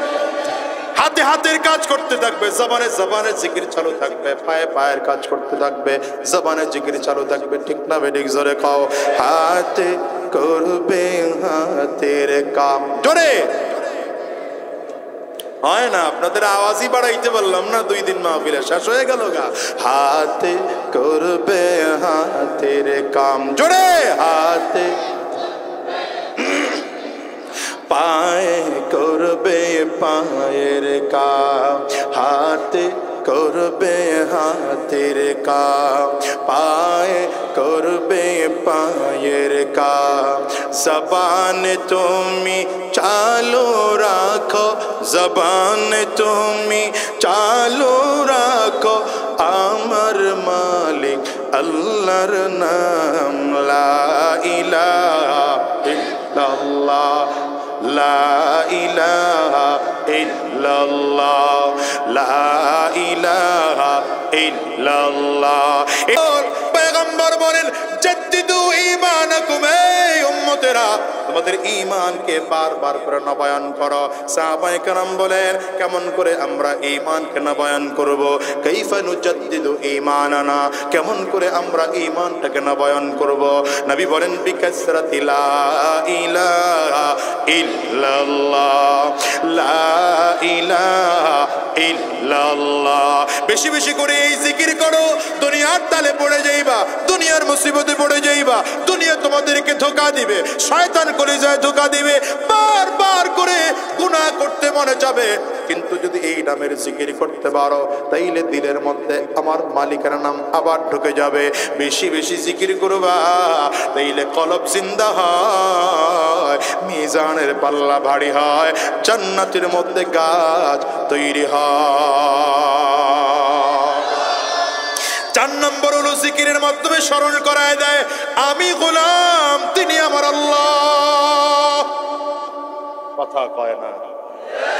হাতে হাতের কাজ করতে থাকবে, জবানে জবানে জিকির চালু থাকবে, পায়ে পায়ের কাজ করতে থাকবে, জবানে জিকির চালু থাকবে, ঠিক না বেঠিক? জোরে খাও, হাতে করবে হাতের কাম। জোরে হয় না, আপনাদের আওয়াজই বাড়াইতে পারলাম না, 2 দিন মাহফিলে শেষ হয়ে গেল গা। হাতে করবে হাতের কাম, জোরে। হাতে পায়ে করবে পায়ের কাম, হাতে করবে হাতের কাম, পায়ে করবে পায়ের কাম। জবান তুমি চালু রাখো, জবান তুমি চালু রাখো, আমার মালিক আল্লাহর নাম লা ইলাহা ইল্লাল্লাহ, লা ইলাহা ইল্লাল্লাহ, লা ইলাহা ইল্লাল্লাহ। পয়গম্বর বলেন, জাদ্দিদু ঈমানাকুম, এই উম্মতেরা তোমাদের ঈমানকে বারবার করে নবায়ন করো। সাহাবায়ে কেরাম বলেন, কেমন করে আমরা ঈমানকে নবায়ন করব? কাইফা নুজাদ্দিদু ঈমানানা, কেমন করে আমরা ঈমানটাকে নবায়ন করব? নবী বলেন, বিকাসরাতি লা ইলাহা ইল্লাল্লাহ, লা ইলাহা ইল্লাল্লাহ। বেশি বেশি করে এই জিকির করো, দুনিয়ার তালে পড়ে যাইবা, দুনিয়ার মুসিবতে পড়ে যাইবা, দুনিয়া তোমাদেরকে ধোঁকা দিবে, শয়তান কলিজায় ধোঁকা দিবে, বারবার করে গুনাহ করতে মনে যাবে। কিন্তু যদি এই নামের জিকির করতে পারো, তাইলে দিলের মধ্যে আমার মালিকের নাম আবার ঢুকে যাবে। বেশি বেশি জিকির করবা, তাইলে কলব জিন্দা হয়, মিজানের পাল্লা ভারী হয়, জান্নাতের মধ্যে গাছ তৈরি হয়। 4 নম্বর হলো জিকিরের মাধ্যমে স্মরণ করায় দেয়, আমি গোলাম, তিনি আমার আল্লাহ। কথা কয় না,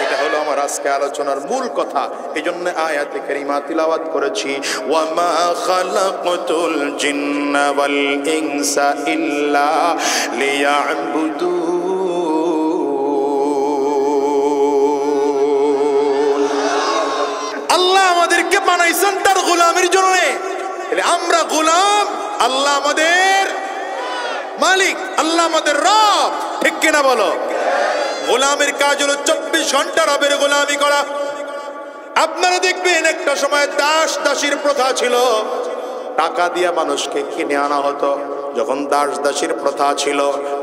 এটা হলো আমার আজকে আলোচনার মূল কথা। এই জন্য আয়াতে কারিমা তিলাওয়াত করেছি, ওয়া মা খালাকতুল জিন্না ওয়াল ইনসা ইল্লা লিয়াবুদুন। আল্লাহ আমাদেরকে বানাইছেন তার গোলামের জন্য। আমরা গোলাম, আল্লাহ আমাদের মালিক, আল্লাহ আমাদের রব, ঠিক কিনা বলো? গোলামের কাজ হলো 24 ঘন্টা রবের গোলামি করা। আপনারা দেখবেন একটা সময় দাস দাসীর প্রথা ছিল, টাকা দিয়ে মানুষকে কিনে আনা হতো। যখন দাস দাসীর প্রথা ছিল,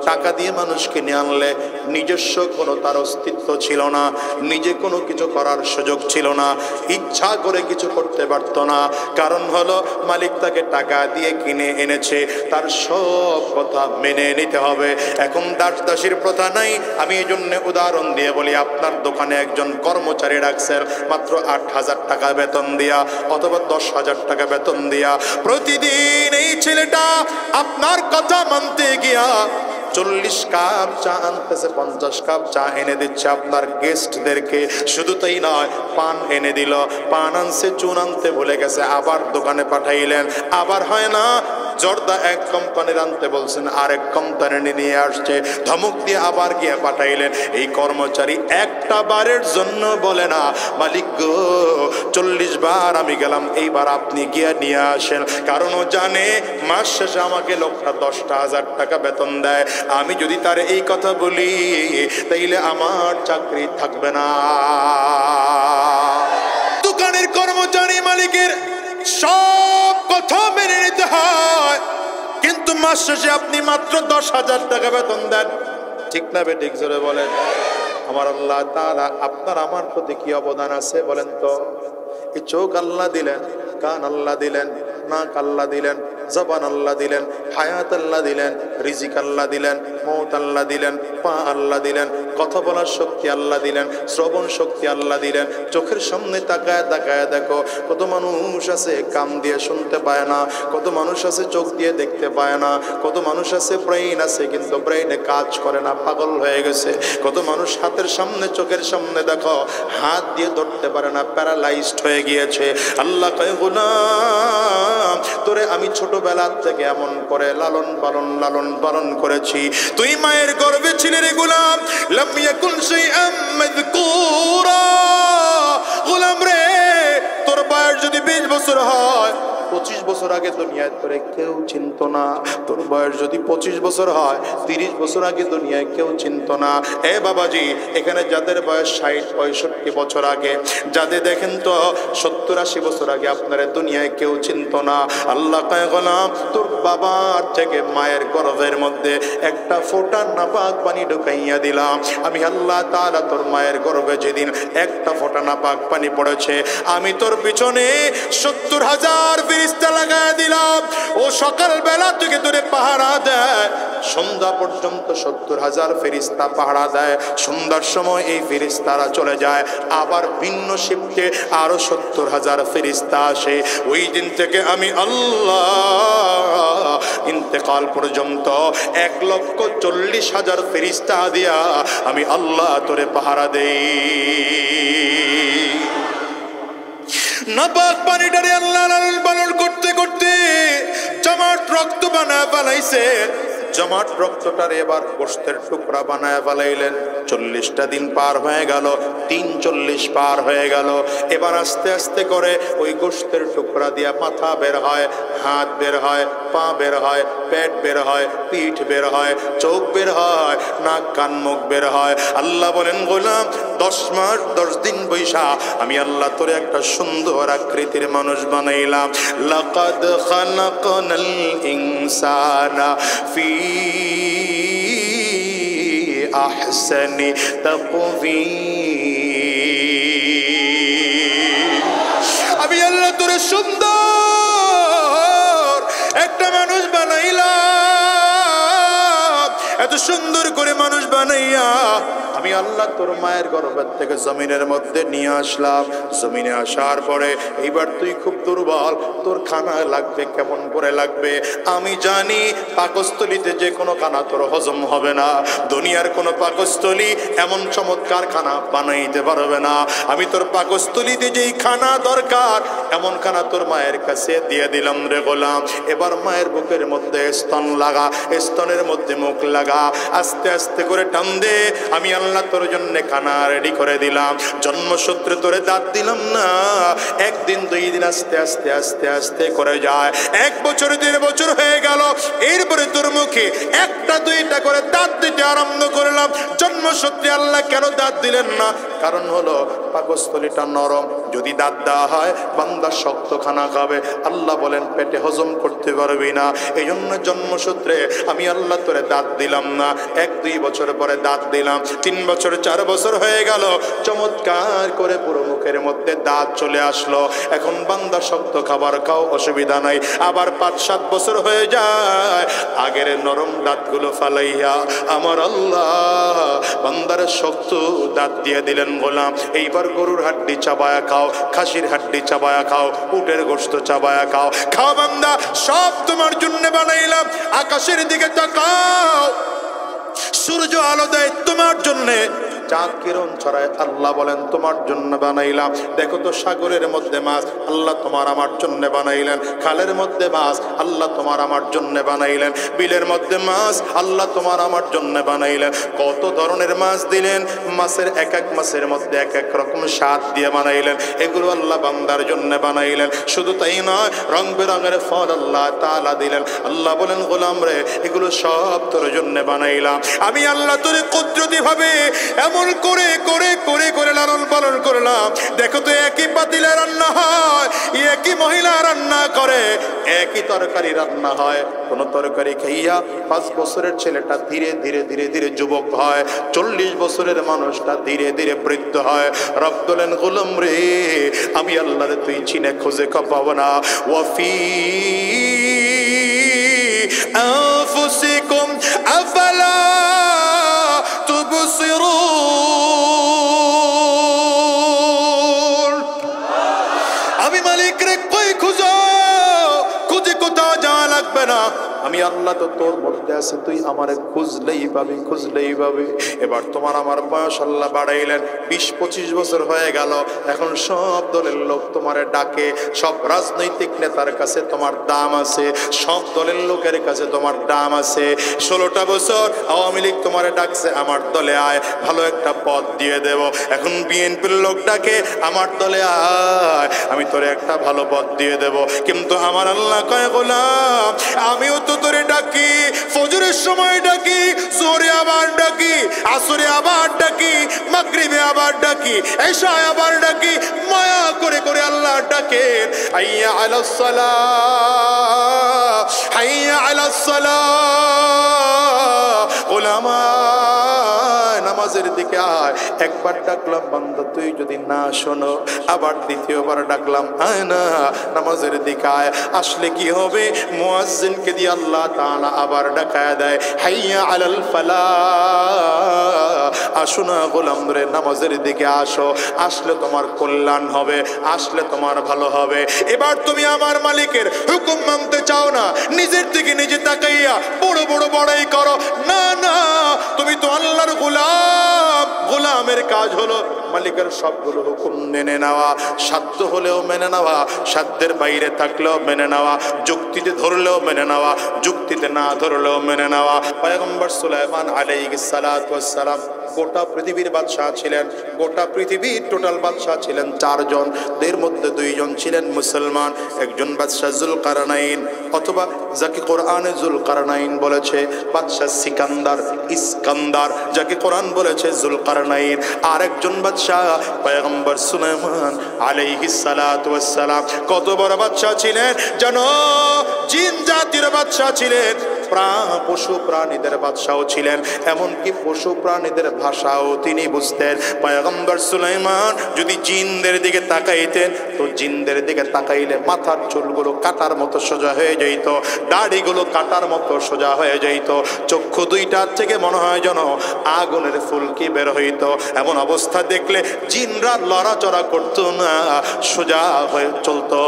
টাকা দিয়ে মানুষ কিনে আনলে নিজস্ব কোনো তার অস্তিত্ব ছিল না, নিজে কোনো কিছু করার সুযোগ ছিল না, ইচ্ছা করে কিছু করতে পারত না। কারণ হলো মালিক তাকে টাকা দিয়ে কিনে এনেছে, তার সব কথা মেনে নিতে হবে। এখন দাস দাসীর প্রথা নাই। আমি এই জন্য উদাহরণ দিয়ে বলি, আপনার দোকানে একজন কর্মচারী রাখছেন মাত্র 8,000 টাকা বেতন দিয়া অথবা 10,000 টাকা বেতন দিয়া, প্রতিদিন এই ছেলেটা আপনার কথা মানতে গিয়া 40 কাপ চা আনতেছে, 50 কাপ চা এনে দিচ্ছে আপনার গেস্টদেরকে। শুধু তাই নয়, পান এনে দিল, পান আনছে, চুন আনতে ভুলে গেছে, আবার দোকানে পাঠাইলেন। আবার হয় না, জর্দা এক কোম্পানির আনতে বলছেন, আরেক কোম্পানি নিয়ে আসছে, ধমক দিয়ে আবার গিয়ে পাঠাইলেন। এই কর্মচারী একটা বারের জন্য বলে না, মালিক গো 40 বার আমি গেলাম, এইবার আপনি গিয়ে নিয়ে আসেন। কারণ ও জানে মাস শেষে আমাকে লোকটা 10,000 টাকা বেতন দেয়। আমি যদি তার এই কথা বলি তাইলে আমার চাকরি থাকবে না। দোকানের কর্মচারী মালিকের সব কথা মেনে নিতে হয়, কিন্তু মাস শেষে আপনি মাত্র 10,000 টাকা বেতন দেন। ঠিক না বেঠিক? জোরে বলেন। আমার আল্লাহ তাআলা আপনার আমার প্রতি কি অবদান আছে বলেন তো? এই চোখ আল্লাহ দিলেন, কান আল্লাহ দিলেন, নাক আল্লাহ দিলেন, জবান আল্লাহ দিলেন, হায়াত আল্লাহ দিলেন, রিজিক আল্লাহ দিলেন, মওত আল্লাহ দিলেন, পা আল্লাহ দিলেন, কথা বলার শক্তি আল্লাহ দিলেন, শ্রবণ শক্তি আল্লাহ দিলেন। চোখের সামনে তাকায় তাকায় দেখো, কত মানুষ আছে কান দিয়ে শুনতে পায় না, কত মানুষ আছে চোখ দিয়ে দেখতে পায় না, কত মানুষ আছে ব্রেইন আছে কিন্তু ব্রেইনে কাজ করে না, পাগল হয়ে গেছে। কত মানুষ হাতের সামনে, চোখের সামনে দেখো, হাত দিয়ে ধরতে পারে না, প্যারালাইজড হয়ে গিয়েছে। আল্লাহ কয়, গোলাম তোরে আমি ছোটবেলা থেকে এমন করে লালন পালন করেছি, তুই মায়ের গর্ভে ছিলে রে গোলাম। লাম ইয়াকুন শাইআম মাযকুরা, গোলাম রে তোর বয়স যদি 20 বছর হয়, 25 বছর আগে দুনিয়ায় তোরে কেউ চিনত না। তোর বয়স যদি 25 বছর হয়, 30 বছর আগে দুনিয়ায় কেউ চিনত না। এ বাবাজি, এখানে যাদের বয়স 60-65 বছর আগে, যাদের দেখেন তো 70-80 বছর আগে আপনারা দুনিয়ায় কেউ চিনত না। আল্লাহ কয়, গোলাম তোর বাবার থেকে মায়ের গর্ভের মধ্যে একটা ফোঁটা নাপাক পানি ঢুকাইয়া দিলাম। আমি আল্লাহ তাআলা তোর মায়ের গর্ভে যেদিন একটা ফোঁটা নাপাক পানি পড়েছে, আমি তোর পিছনে 70,000 ফেরেশতা লাগায় দিলাম। ও সকাল বেলা থেকে তোরে পাহারা দেয়, সন্ধ্যা পর্যন্ত 70,000 ফেরেশতা পাহারা দেয়। সন্ধ্যার সময় এই ফেরেশতারা চলে যায়, আবার ভিন্ন শিফটে আরো 70,000 ফেরেশতা আসে। ওই দিন থেকে আমি আল্লাহ ইন্তেকাল পর্যন্ত 1,40,000 ফেরেশতা দিয়া আমি আল্লাহ তোরে পাহারা দেই। নাপাক পানিটারে আল্লাহ লালন পালন করতে করতে জমাট রক্ত বানায় ফেলাইছে। জমাট রক্তটারে এবার গোশতের টুকরা বানায় ফেলাইলেন। 40টা দিন পার হয়ে গেল, 340 পার হয়ে গেল। এবার আস্তে আস্তে করে ওই গোশতের টুকরা দিয়া মাথা বের হয়, হাত বের হয়, পা বের হয়, পেট বের হয়, পিঠ বের হয়, চোখ বের হয়, নাক কান মুখ বের হয়। আল্লাহ বলেন, গোলাম 10 মাস 10 দিন বৈশা আমি আল্লাহ তোরে একটা সুন্দর আকৃতির মানুষ বানাইলাম। লাকাদ খালাকনাল ইনসানা ফি আহসানি তাকওয়িম। আমি আল্লাহ তোরে সুন্দর একটা মানুষ বানাইলাম। এত সুন্দর করে মানুষ বানাইয়া আমি আল্লাহ তোর মায়ের গর্ভের থেকে জমিনের মধ্যে নিয়ে আসলাম। জমিনে আসার পরে এইবার তুই খুব দুর্বল, তোর খানা লাগবে কেমন করে লাগবে আমি জানি। পাকস্থলিতে যে কোনো খানা তোর হজম হবে না, দুনিয়ার কোনো পাকস্থলী এমন চমৎকার খানা বানাইতে পারবে না। আমি তোর পাকস্থলিতে যেই খানা দরকার এমন খানা তোর মায়ের কাছে দিয়ে দিলাম রে গোলাম। এবার মায়ের বুকের মধ্যে স্তন লাগা, স্তনের মধ্যে মুখ লাগা, আস্তে আস্তে করে টান দে। আমি আল্লাহ তোর জন্য খানা রেডি করে দিলাম। জন্মসূত্রে তোরে দাঁত দিলাম না, 1 দিন 2 দিন আস্তে আস্তে আস্তে আস্তে করে যায়। 1 বছর 1.5 বছর হয়ে গেল, এরপরে তোর মুখে 1টা 2টা করে দাঁত দিতে আরম্ভ করলাম। জন্মসূত্রে আল্লাহ কেন দাঁত দিলেন না? কারণ হলো পাকস্থলীটা নরম, যদি দাঁত দেওয়া হয় বান্দা শক্ত খানা খাবে। আল্লাহ বলেন পেটে হজম করতে পারবি না, এই জন্য জন্মসূত্রে আমি আল্লাহ তোরে দাঁত দিলাম না। 1-2 বছর পরে দাঁত দিলাম, 3 বছর 4 বছর হয়ে গেল, চমৎকার করে পুরো মুখের মধ্যে দাঁত চলে আসলো। এখন বান্দা শক্ত খাবার খাও, অসুবিধা নাই। আবার 5-7 বছর হয়ে যায়, আগের নরম দাঁতগুলো ফালাইয়া আমার আল্লাহ বান্দার শক্ত দাঁত দিয়ে দিলেন। গোলাম এইবার গরুর হাড্ডি চাবায়া খাও, খাসির হাড্ডি চাবায়া খাও, উটের গোশত চাবায়া খাও। খাও বান্দা, সব তোমার জন্য বানাইলাম। আকাশের দিকে তাকাও, সূর্য আলো দেয় তোমার জন্যে, চাঁদ কিরণ ছড়ায়, আল্লাহ বলেন তোমার জন্য বানাইলাম। দেখো তো সাগরের মধ্যে মাছ, আল্লাহ তোমার আমার জন্য বানাইলেন। খালের মধ্যে মাছ, আল্লাহ তোমার আমার জন্য বানাইলেন। বিলের মধ্যে মাছ, আল্লাহ তোমার আমার জন্য বানাইলেন। কত ধরনের মাছ দিলেন, মাছের এক এক মাছের মধ্যে এক এক রকম স্বাদ দিয়ে বানাইলেন। এগুলো আল্লাহ বান্দার জন্য বানাইলেন। শুধু তাই নয়, রং বেরঙের ফল আল্লাহ তাআলা দিলেন। আল্লাহ বলেন গোলাম রে, এগুলো সব তোর জন্য বানাইলাম। আমি আল্লাহ তোর কুদরতি ভাবে এমন করে করে করে করে লালন পালন করলাম। দেখো তো একই পাতিলে রান্না হয়, একই মহিলা রান্না করে, একই তরকারি রান্না হয়। কোন তরকারি খাইয়া 5 বছরের ছেলেটা ধীরে ধীরে ধীরে ধীরে যুবক হয়, 40 বছরের মানুষটা ধীরে ধীরে বৃদ্ধ হয়। রব বলেন গোলাম রে, আমি আল্লাহর তুই চিনে খুঁজে পাবো না। ওয়াফি আনফুসিকুম আফালা তুবসিরুন। আমি মালিক রে কই খুঁজো, খুঁজে কোথাও যাওয়া লাগবে না। আমি আল্লাহ তো তোর মধ্যে আছে, তুই আমারে খুঁজলেই পাবি, খুঁজলেই পাবি। এবার তোমার আমার বয়স আল্লাহ বাড়াইলেন, 20-25 বছর হয়ে গেল। এখন সব দলের লোক তোমারে ডাকে, সব রাজনৈতিক নেতার কাছে তোমার দাম আছে, সব দলের লোকের কাছে তোমার দাম আছে। 16টা বছর আওয়ামী লীগ তোমারে ডাকছে, আমার দলে আয়, ভালো একটা পদ দিয়ে দেব। এখন বিএনপির লোক ডাকে, আমার দলে আয়, আমি তোরে একটা ভালো পদ দিয়ে দেব। কিন্তু আমার আল্লাহ কয় গোলাম, আমিও তো তোরে ডাকি, ফজরের সময় ডাকি, জোহরে আবার ডাকি, আসরে আবার ডাকি, মাগরিবে আবার ডাকি, এশায় আবার ডাকি। মায়া করে করে আল্লাহ ডাকে, হাইয়া আলাস সালাহ, হাইয়া আলাস সালাহ। গোলামা নামাজের দিকে আয়। একবার ডাকলাম বান্দা, তুই যদি না শোনো, আবার দ্বিতীয়বার ডাকলাম, আয় না নামাজের দিকে আয়। আসলে কি হবে, মুয়াজ্জিনকে দিয়ে আল্লাহ তাআলা আবার ডাকায় দেয়, হাইয়া আলাল ফালাহ। আসো না গোলাম রে, নামাজের দিকে আসো, আসলে তোমার কল্যাণ হবে, আসলে তোমার ভালো হবে। এবার তুমি আমার মালিকের হুকুম মানতে চাও না, নিজের দিকে নিজে তাকাইয়া বড় বড় বড়াই করো। না না, তুমি তো আল্লাহর গোলাম। গোলামের কাজ হলো মালিকের সবগুলো হুকুম মেনে নেওয়া, সাধ্য হলেও মেনে নেওয়া, সাধ্যের বাইরে থাকলেও মেনে নেওয়া, যুক্তিতে ধরলেও মেনে নেওয়া, যুক্তিতে না ধরলেও মেনে নেওয়া। পয়গম্বর সুলাইমান আলাইহিস সালাতু ওয়াস সালাম গোটা পৃথিবীর বাদশাহ ছিলেন। গোটা পৃথিবীর টোটাল বাদশাহ ছিলেন 4 জন, এর মধ্যে 2 জন ছিলেন মুসলমান। একজন বাদশাহ জুলকারনাইন, অথবা যাকে কোরআনে জুলকারনাইন বলেছে, বাদশাহ সিকান্দার, ইস্কান্দার, যাকে কোরআন বলেছে জুলকারনাইন। আর একজন বাদশাহ পয়গম্বর সুলাইমান আলাইহিস সালাতু ওয়াস সালাম। কত বড় বাদশাহ ছিলেন জানো? জিন জাতির বাদশাহ ছিলেন, পশু প্রাণীদের বাদশাও ছিলেন, এমনকি পশু প্রাণীদের ভাষাও তিনি বুঝতেন। পয়গম্বর সুলাইমান যদি জিনদের দিকে তাকাইতেন, তো জিনদের দিকে তাকাইলে মাথার চুলগুলো কাটার মতো সোজা হয়ে যেত, দাড়িগুলো কাটার মতো সোজা হয়ে যেত, চক্ষু 2টার থেকে মনে হয় যেন আগুনের ফুলকি বের হইত। এমন অবস্থা দেখলে জিনরা লড়াচড়া করতো না, সোজা হয়ে চলতো।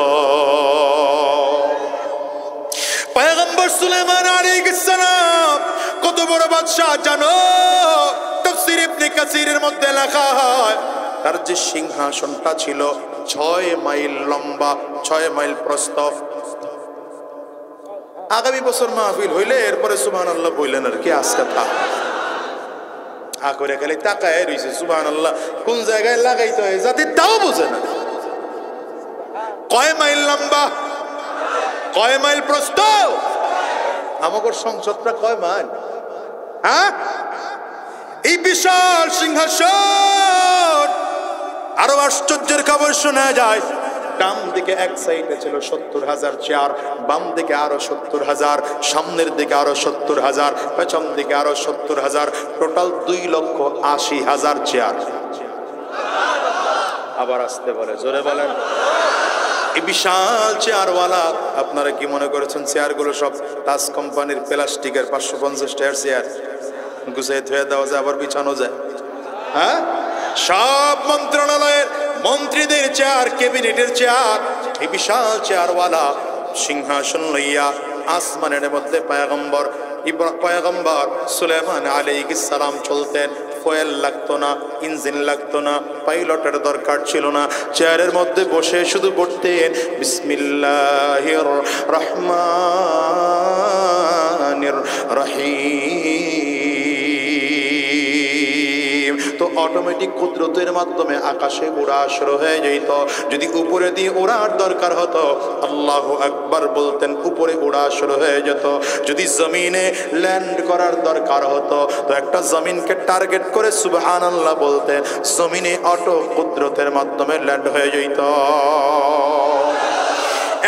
পয়গম্বর সুলাইমান আলাইহিস সালাম কত বড় বাদশাহ জানো? তাফসীর ইবনে কাসীরের মধ্যে লেখা হয়, তার যে সিংহাসনটা ছিল 6 মাইল লম্বা, 6 মাইল প্রস্থ। আগামী বছর মাহফিল হইলে এরপরে সুবহানাল্লাহ বললেন আর কি, আজকে থাক করে খালি তাকায় রইছে। সুবহানাল্লাহ কোন জায়গায় লাগাইতে হয় যাতে তাও বোঝে না। কয় মাইল লম্বা, কয় মাইল প্রস্থ? আমাদের সংসদটা কয় মাইল? হ্যাঁ, এই বিশাল সিংহাসন আরো আশ্চর্যের খবর শোনা যায়, ডান দিকে এক সাইডে ছিল 70,000 চেয়ার, বাম দিকে আরো 70,000, সামনের দিকে আরো 70,000, পেছন দিকে আরো 70,000, টোটাল 2,80,000 চেয়ার। আবার আসতে বলে, জোরে বলেন। এই বিশাল চেয়ারওয়ালা, আপনারা কি মনে করেছেন চেয়ারগুলো সব তাজ কোম্পানির প্লাস্টিকের 550 টাকার চেয়ার গুছিয়ে থুয়ে দেওয়া যায় আবার বিছানো যায়? হ্যাঁ, সব মন্ত্রণালয়ের মন্ত্রীদের চেয়ার, ক্যাবিনেটের চেয়ার। এই বিশাল চেয়ারওয়ালা সিংহাসন লইয়া আসমানের মধ্যে পয়গম্বর সুলাইমান আলাইহিস সালাম চলতেন। ফুয়েল লাগতো না, ইঞ্জিন লাগতো না, পাইলটের দরকার ছিল না। চেয়ারের মধ্যে বসে শুধু পড়তেন বিসমিল্লাহির রহমানির রহিম। তো অটোমেটিক কুদরতের মাধ্যমে আকাশে উড়া শুরু হয়ে যেত। যদি উপরে দিয়ে ওড়ার দরকার হতো, আল্লাহু আকবার বলতেন, উপরে উড়া শুরু হয়ে যেত। যদি জমিনে ল্যান্ড করার দরকার হতো, তো একটা জমিনকে টার্গেট করে সুবহানাল্লাহ বলতেন, জমিনে অটো কুদরতের মাধ্যমে ল্যান্ড হয়ে যেত।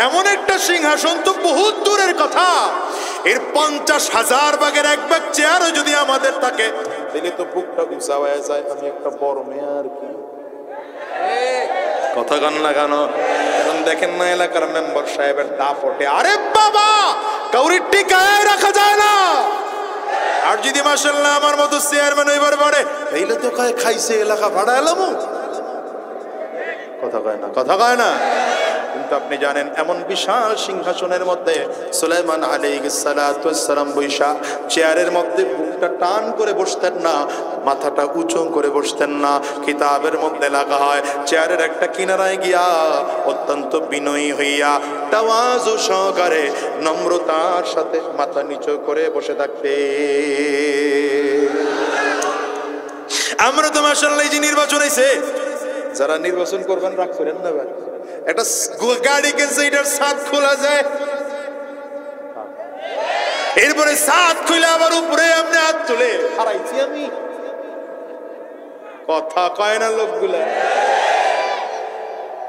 এমন একটা সিংহাসন তো বহুত দূরের কথা। এর 50,000 ভাগের 1 ভাগ চেয়ারও যদি আমাদের থাকে, তাহলে তো বুকটা গুছা হয়ে যায়। আমি একটা বড় মেয়ে আর কি, কথা গান না কেন? এখন দেখেন না এলাকার মেম্বার সাহেবের দাপটে, আরে বাবা কাউরি টিকায় রাখা যায় না। আর যদি মাশাআল্লাহ আমার মতো চেয়ারম্যান হইবার পারে, তাইলে তো খাইছে এলাকা ভাড়া এলাম। কথা কয় না, কথা কয় না। কিন্তু আপনি জানেন, এমন বিশাল সিংহাসনের মধ্যে সুলাইমান আলাইহিস সালাতু ওয়াস সালাম বৈশা চেয়ারের মধ্যে বুকটা টান করে বসতেন না, মাথাটা উঁচু করে বসতেন না। কিতাবের মধ্যে লেখা হয়, চেয়ারের একটা কিনারায় গিয়া অত্যন্ত বিনয়ী হইয়া তাওয়াজু সহকারে নম্রতার সাথে মাথা নিচু করে বসে থাকতে। আমরা তো মাশাআল্লাহ এই যে নির্বাচন হইছে, যারা নির্বাচন করবেন রাগ করেন না ভাই। একটা গাড়ি কিনছে, এটার ছাদ খোলা যায়, এরপরে ছাদ খুলে আবার উপরে আপনি হাত তুলে হারাইছি আমি। কথা কয় না লোকগুলা।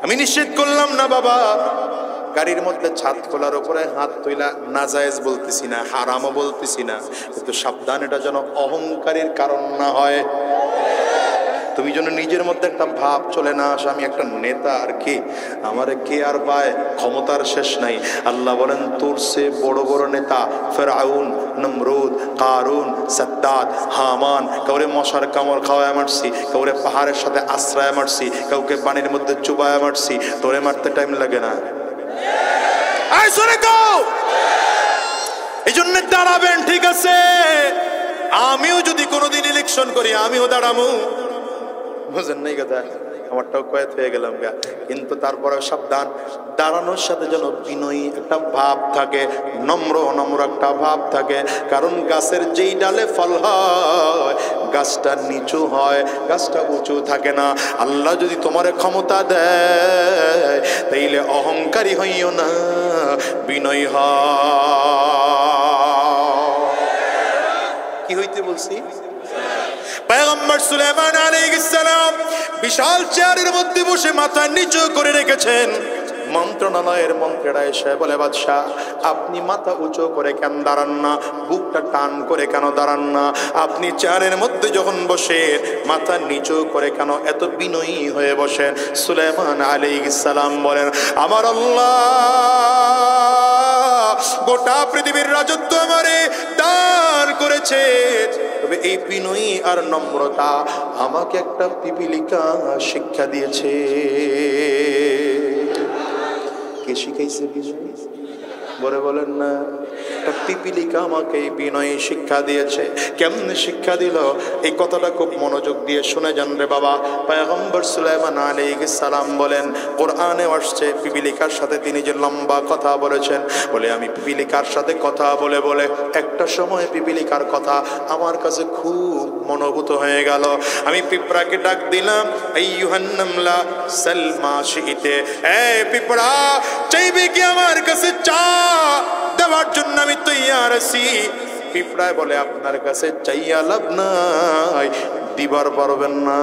আমি নিষেধ করলাম না বাবা, গাড়ির মধ্যে ছাদ খোলার উপরে হাত তুইলা নাজায়েজ বলতেছি না, হারামও বলতেছি না, কিন্তু সাবধান, এটা যেন অহংকারের কারণ না হয়। তুমি যেন নিজের মধ্যে একটা ভাব চলে না আসে, আমি একটা নেতা আর কি, আমারে কে আর পায়, ক্ষমতার শেষ নাই। আল্লাহ বলেন, তোর সে বড় বড় নেতা ফেরাউন, নমরুদ, কারুন, সাদ্দাত, হামান, কাউরে মশার কামড় খাওয়ায় মারছি, কাউরে পাহাড়ের সাথে আশ্রয় মারছি, কাউকে পানির মধ্যে চুবায় মারছি, তোরে মারতে টাইম লাগে না। এই জন্য দাঁড়াবেন, ঠিক আছে? আমিও যদি কোনোদিন ইলেকশন করি, আমিও দাঁড়াবো, বুঝেন নাই কথা? আমারটাও কয়েত হয়ে গেলাম গা। কিন্তু তারপরে সাবধান, দাঁড়ানোর সাথে যেন বিনয়ী একটা ভাব থাকে, নম্র নম্র একটা ভাব থাকে। কারণ গাছের যেই ডালে ফল হয়, গাছটা নিচু হয়, গাছটা উঁচু থাকে না। আল্লাহ যদি তোমার ক্ষমতা দেয়, তাইলে অহংকারী হইও না, বিনয়ী কি হইতে বলছি? পয়গম্বর সুলাইমান আলাইহিস সালাম বিশাল চেয়ারের মধ্যে বসে মাথা নিচু করে রেখেছেন। মন্ত্রণালয়ের মন্ত্রীরা এসে বলে, বাদশাহ আপনি মাথা উঁচু করে কেন দাঁড়ান না, বুকটা টান করে কেন দাঁড়ান না? আপনি চেয়ারের মধ্যে যখন বসে মাথা নিচু করে কেন এত বিনয়ী হয়ে বসেন? সুলাইমান আলাইহিস সালাম বলেন, আমার আল্লাহ গোটা পৃথিবীর রাজত্ব আমারে দান করেছে, তবে এই বিনয়ী আর নম্রতা আমাকে একটা পিপীলিকা শিক্ষা দিয়েছে। কে শিখাইছে বিনয়ী? বলে বলেন না, একটা পিপীলিকা আমাকে এই বিনয়ী শিক্ষা দিয়েছে। কেমনে শিক্ষা দিল? এই কথাটা খুব মনোযোগ দিয়ে শুনে যান রে বাবা। পয়গম্বর সুলাইমান আলাইহিস সালাম বলেন, কোরআনে আসছে পিপীলিকার সাথে তিনি যে লম্বা কথা বলেছেন, বলে আমি পিপীলিকার সাথে কথা বলে বলে একটা সময় পিপীলিকার কথা আমার কাছে খুব মনোভূত হয়ে গেল। আমি পিঁপড়াকে ডাক দিলাম, আইয়ুহান নামলা সালমা শিইতে, এই পিঁপড়া চাইবে কি আমার কাছে? চা দেওয়ার জন্য আমি তৈয়ার আছি। পিঁপড়ায় বলে, আপনার কাছে চাইয়া লাভ নাই, দিবার পারবেন না।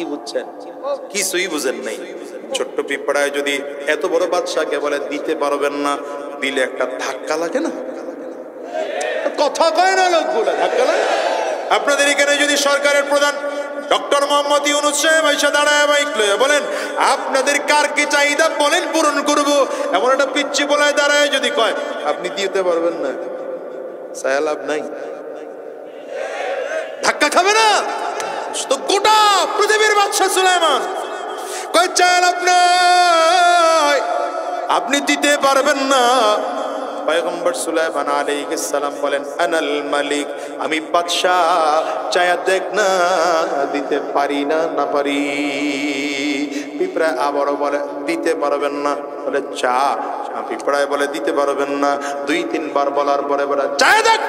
কি বুঝছেন? কিছুই বুঝেন নাই। ছোট্ট পিঁপড়ায় যদি এত বড় বাদশাকে বলে দিতে পারবেন না, দিলে একটা ধাক্কা লাগে না? কথা কয় না লোকগুলা, ধাক্কা লাগে। আপনাদের এখানে যদি সরকারের প্রধান ডক্টর মোহাম্মদ ইউনূস সাহেব এসে দাঁড়ায় মাইক লয়ে বলেন আপনাদের কার কি চাহিদা বলেন পূরণ করব, এমন একটা পিচ্ছি বলায় দাঁড়ায় যদি কয় আপনি দিতে পারবেন না, ছায়া লাভ নাই, ধাক্কা খাবে না? তো গোটা পৃথিবীর বাদশা সুলাইমান কয় ছায়া লাভ নাই, আপনি দিতে পারবেন না। পয়গম্বর সুলাইমান আলাইহিস সালাম বলেন আনাল মালিক, আমি বাদশা, চায়া দেখ না দিতে পারি না, না পারি। পিঁপড়া আবারও বলে দিতে পারবেন না, বলে চা। পিঁপড়ায় বলে দিতে পারবেন না, 2-3 বার বলার পরে বলে চায়া দেখ,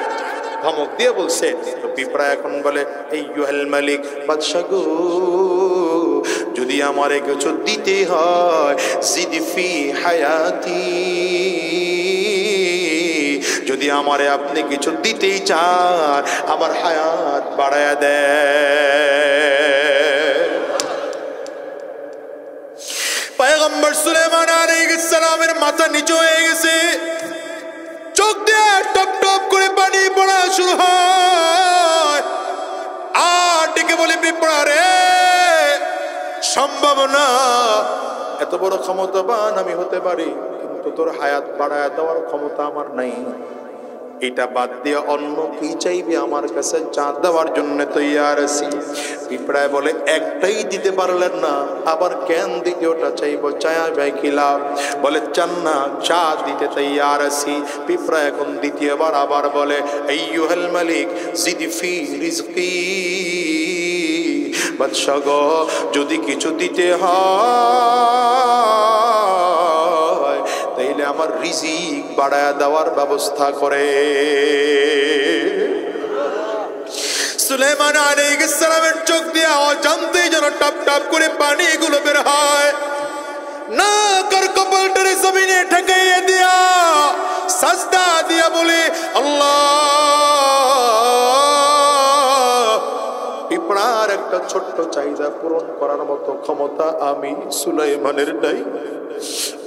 ধমক দিয়ে বলছে। তো পিঁপড়া এখন বলে এই ইউহাল মালিক, বাদশা গো, যদি আমারে কিছু দিতে হয় জিদফি হায়াতি, যদি আমারে আপনি কিছু দিতেই চান আমার হায়াত বাড়ায়া দেয়। পয়গম্বর সুলাইমান আলাইহিস সালামের মাথা নিচু হয়ে গেছে, চোখ দিয়ে টপ টপ করে পানি পড়া শুরু হয়। আর ডেকে বলে পিঁপড়া রে, সম্ভব না, এত বড় ক্ষমতাবান আমি হতে পারি কিন্তু তোর হায়াত বাড়ায় দেওয়ার ক্ষমতা আমার নাই। এটা বাদ দিয়ে অন্য কি চাইবে আমার কাছে, চা দেওয়ার জন্য তৈয়ার আছি। পিঁপড়ায় বলে একটাই দিতে পারলেন না, আবার কেন দ্বিতীয়টা চাইবো, চায়া ভাই কি লাভ? বলে চান না, চা দিতে তৈয়ার আছি। পিঁপড়া এখন দ্বিতীয়বার আবার বলে আইয়ুহাল মালিক জিদফি রিজকি, বাদশা গো যদি কিছু দিতে হয় তাইলে আমার রিজিক বাড়ায় দেওয়ার ব্যবস্থা করে। সুলাইমান আলাইহিস সালামের চোখ দিয়ে অজান্তেই যেন টপ টপ করে পানিগুলো বের হয়। না কর কপালটারে জমিনে ঠেকাইয়ে দিয়া সাজদা দিয়া বলে আল্লাহ। পিঁপড়ার একটা ছোট্ট চাহিদা পূরণ করার মতো ক্ষমতা আমি সুলাইমানের নাই।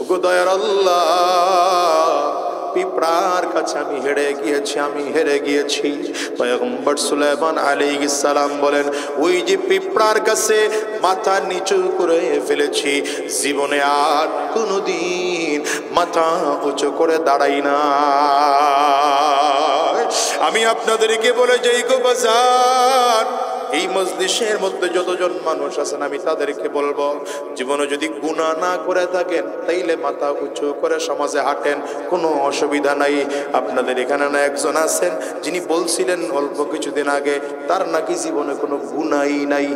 ওগো দয়ার আল্লাহ, পিঁপড়ার কাছে আমি হেরে গিয়েছি, আমি হেরে গিয়েছি। পয়গম্বর সুলাইমান আলাইহিস সালাম বলেন ওই যে পিঁপড়ার কাছে মাথা নিচু করে ফেলেছি, জীবনে আর কোনোদিন মাথা উঁচু করে দাঁড়াই না। আমি আপনাদেরকে বলে যাই গো বাজার, এই মজলিসের মধ্যে যতজন মানুষ আছেন আমি তাদেরকে বলবো জীবনে যদি গুনাহ না করে থাকেন তাইলে মাথা উঁচু করে সমাজে হাঁটেন, কোনো অসুবিধা নাই। আপনাদের এখানে না একজন আছেন যিনি বলছিলেন অল্প কিছুদিন আগে তার নাকি জীবনে কোনো গুনাহই নাই,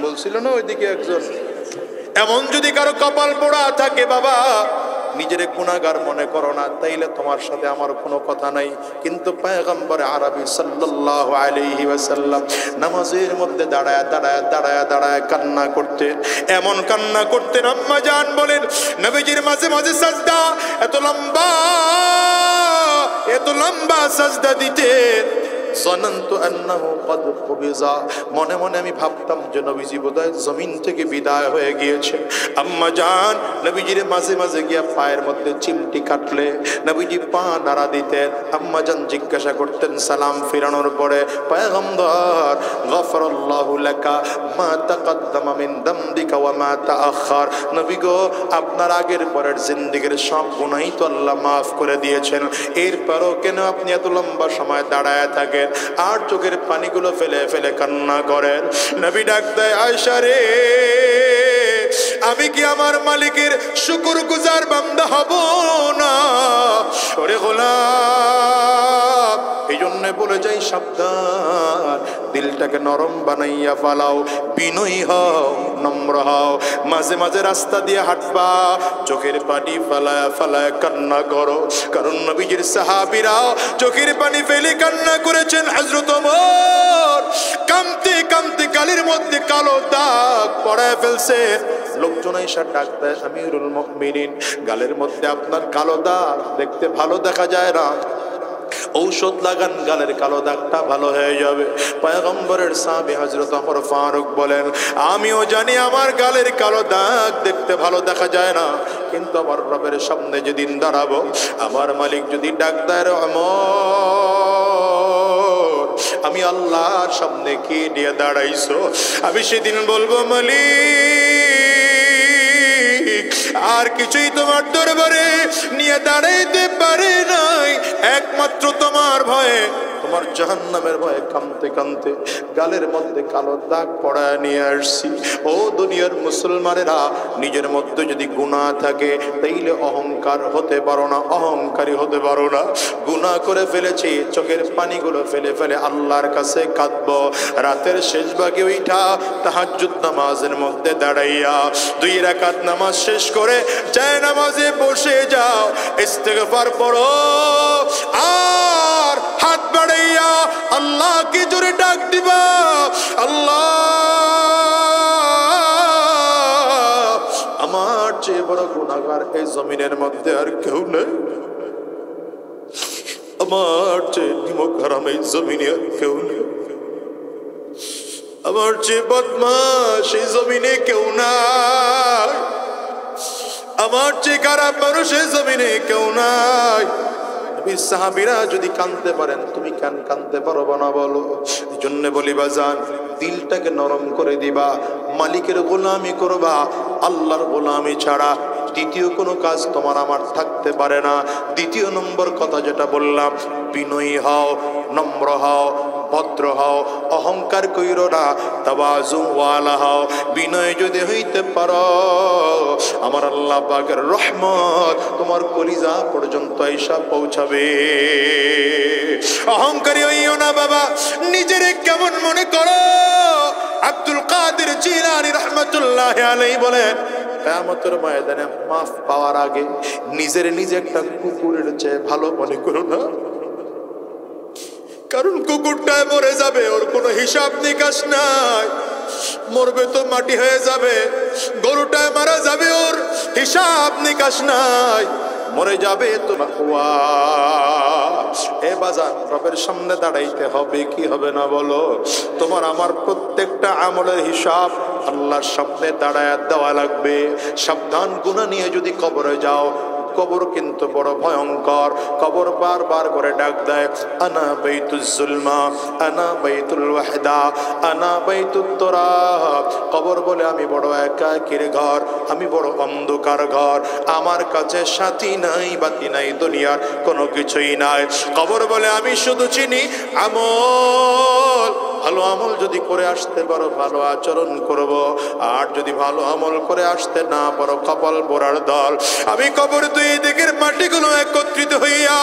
বলছিল না ওইদিকে একজন। এমন যদি কারো কপাল পোড়া থাকে বাবা, নিজের গুনাহগার মনে করো না, তাইলে তোমার সাথে আমার কোনো কথা নাই। কিন্তু পয়গম্বর আরবি সাল্লাল্লাহু আলাইহি ওয়াসাল্লাম নামাজের মধ্যে দাঁড়ায় দাঁড়ায় দাঁড়ায় দাঁড়ায় কান্না করতেন, এমন কান্না করতেন আম্মা জান বলেন নবীজির মাঝে মাঝে সাজদা এত লম্বা সাজদা দিতেন। জানান্তু আন্নাহু ক্বাদ কুবিজা, মনে মনে আমি ভাবতাম যে নবীজি বোধহয় জমিন থেকে বিদায় হয়ে গিয়েছে। আম্মা জান নবীজির মাঝে মাঝে গিয়া পায়ের মধ্যে চিমটি কাটলে নবীজি পা নাড়া দিতেন। আম্মা জান জিজ্ঞাসা করতেন সালাম ফিরানোর পরে, পয়গম্বর গফরাল্লাহু লাকা মা তাকদ্দামা মিন দামবিকা ওয়া মা তাআখার, নবী গো আপনার আগের পরের জিন্দেগীর সব গুনাহই তো আল্লাহ মাফ করে দিয়েছেন, এরপরও কেন আপনি এত লম্বা সময় দাঁড়ায় থাকেন আর চোখের পানিগুলো ফেলে ফেলে কান্না করেন? নবী ডাক দেয় আয়েশা রে, আমি কি আমার মালিকের শুকরগুজার বান্দা হব না? ওরে গোলাম, এই জন্য বলে যাই সাবধান, দিলটাকে নরম বানাইয়া ফালাও, বিনয়ী হও, নম্র হও। মাঝে মাঝে রাস্তা দিয়ে হাঁটবা, চোখের পানি ফালায় ফালায় কান্না করো, কারণ নবীজির সাহাবীরাও চোখের পানি ফেলে কান্না করেছেন। হযরত ওমর কাঁদতে কাঁদতে গালের মধ্যে কালো দাগ পড়ায় ফেলছে। লোকজন এসে ডাক দেয় আমিরুল মুমিনিন, গালের মধ্যে আপনার কালো দাগ দেখতে ভালো দেখা যায় না, ঔষধ লাগান, গালের কালো দাগটা ভালো হয়ে যাবে। পয়গম্বরের সাহাবী হযরত ওমর ফারুক বলেন, আমিও জানি আমার গালের কালো দাগ দেখতে ভালো দেখা যায় না, কিন্তু আমার রবের সামনে যেদিন দাঁড়াবো, আমার মালিক যদি ডাক দেয় ওমর, আমি আল্লাহর সামনে কি নিয়ে দাঁড়াইছো, আমি সেদিন বলবো মালিক আর কিছুই তোমার দরবারে নিয়ে দাঁড়াইতে পারে নাই, একমাত্র তোমার ভয়ে, তোমার জাহান্নামের ভয়ে কাঁদতে কাঁদতে গালের মধ্যে কালো দাগ পড়ায় নিয়ে আসছি। ও দুনিয়ার মুসলমানেরা, নিজের মধ্যে যদি গুনাহ থাকে তাইলে অহংকার হতে পারো না, অহংকারী হতে পারো না। গুনাহ করে ফেলেছি, চোখের পানিগুলো ফেলে ফেলে আল্লাহর কাছে কাঁদবো। রাতের শেষ ভাগে উঠা তাহাজ্জুদ নামাজের মধ্যে দাঁড়াইয়া 2 রাকাত নামাজ শেষ করে যায় নামাজে বসে যাও, ইস্তেগফার পড়ো, আর হাত বাড়াইয়া আল্লাহকে জোরে ডাক দিবা, আল্লাহ আমার চেয়ে বড় গুনাহগার এই জমিনের মধ্যে আর কেউ নেই, আমার চেয়ে নিমক হারাম এই জমিনে আর কেউ নেই, আমার চেয়ে বদমাশ এই জমিনে কেউ নাই, আমার চেয়ে খারাপ মানুষ এই জমিনে কেউ নাই। সাহাবীরা যদি কাঁদতে পারেন, তুমি কেন কাঁদতে পারবো না বলো? এই জন্য বলি বাজান, দিলটাকে নরম করে দিবা, মালিকের গোলামি করবা, আল্লাহর গোলামি ছাড়া দ্বিতীয় কোনো কাজ তোমার আমার থাকতে পারে না। দ্বিতীয় নম্বর কথা যেটা বললাম, বিনয়ী হও, নম্র হও, ভদ্র হও, অহংকার কইরো না, তাওয়াজু ওয়ালা হও। বিনয় যদি হইতে পারো, আমার আল্লাহ পাকের রহমত তোমার কলিজা পর্যন্ত আইসা পৌঁছাবে। অহংকারী হইও না বাবা, নিজেরে কেমন মনে করো। আব্দুল কাদের জিলানী রাহমাতুল্লাহি আলাইহি বলেন, কিয়ামতের ময়দানে মাফ পাওয়ার আগে নিজের নিজে একটা কুকুরের চেয়ে ভালো মনে করো না, কারণ কুকুরটায় মরে যাবে, ওর কোনো হিসাব নিকাশ নাই, মরবে তো মাটি হয়ে যাবে। গরুটায় মারা যাবে, ওর হিসাব নিকাশ নাই, মরে যাবে তো না। এ বাজার রবের সামনে দাঁড়াইতে হবে কি হবে না বলো? তোমার আমার প্রত্যেকটা আমলের হিসাব আল্লাহর সামনে দাঁড়ায় দেওয়া লাগবে। সাবধান, গুনাহ নিয়ে যদি কবরে যাও, কবর কিন্তু বড় ভয়ঙ্কর। কবর বারবার করে ডাক দেয়, আনা বাইতুজ জুলমা, আনা বাইতুল ওয়াহদা, আনা বাইতুত তুরাব। কবর বলে আমি বড় একাকীর ঘর, আমি বড় অন্ধকার ঘর, আমার কাছে সাথী নাই, বাতি নাই, দুনিয়ার কোনো কিছুই নাই। কবর বলে আমি শুধু চিনি আমল। ভালো আমল যদি করে আসতে পারো, ভালো আচরণ করব, আর যদি ভালো আমল করে আসতে না পারো, কপাল পোড়ার দল। আমি কবর দুই দিকের মাটিগুলো একত্রিত হইয়া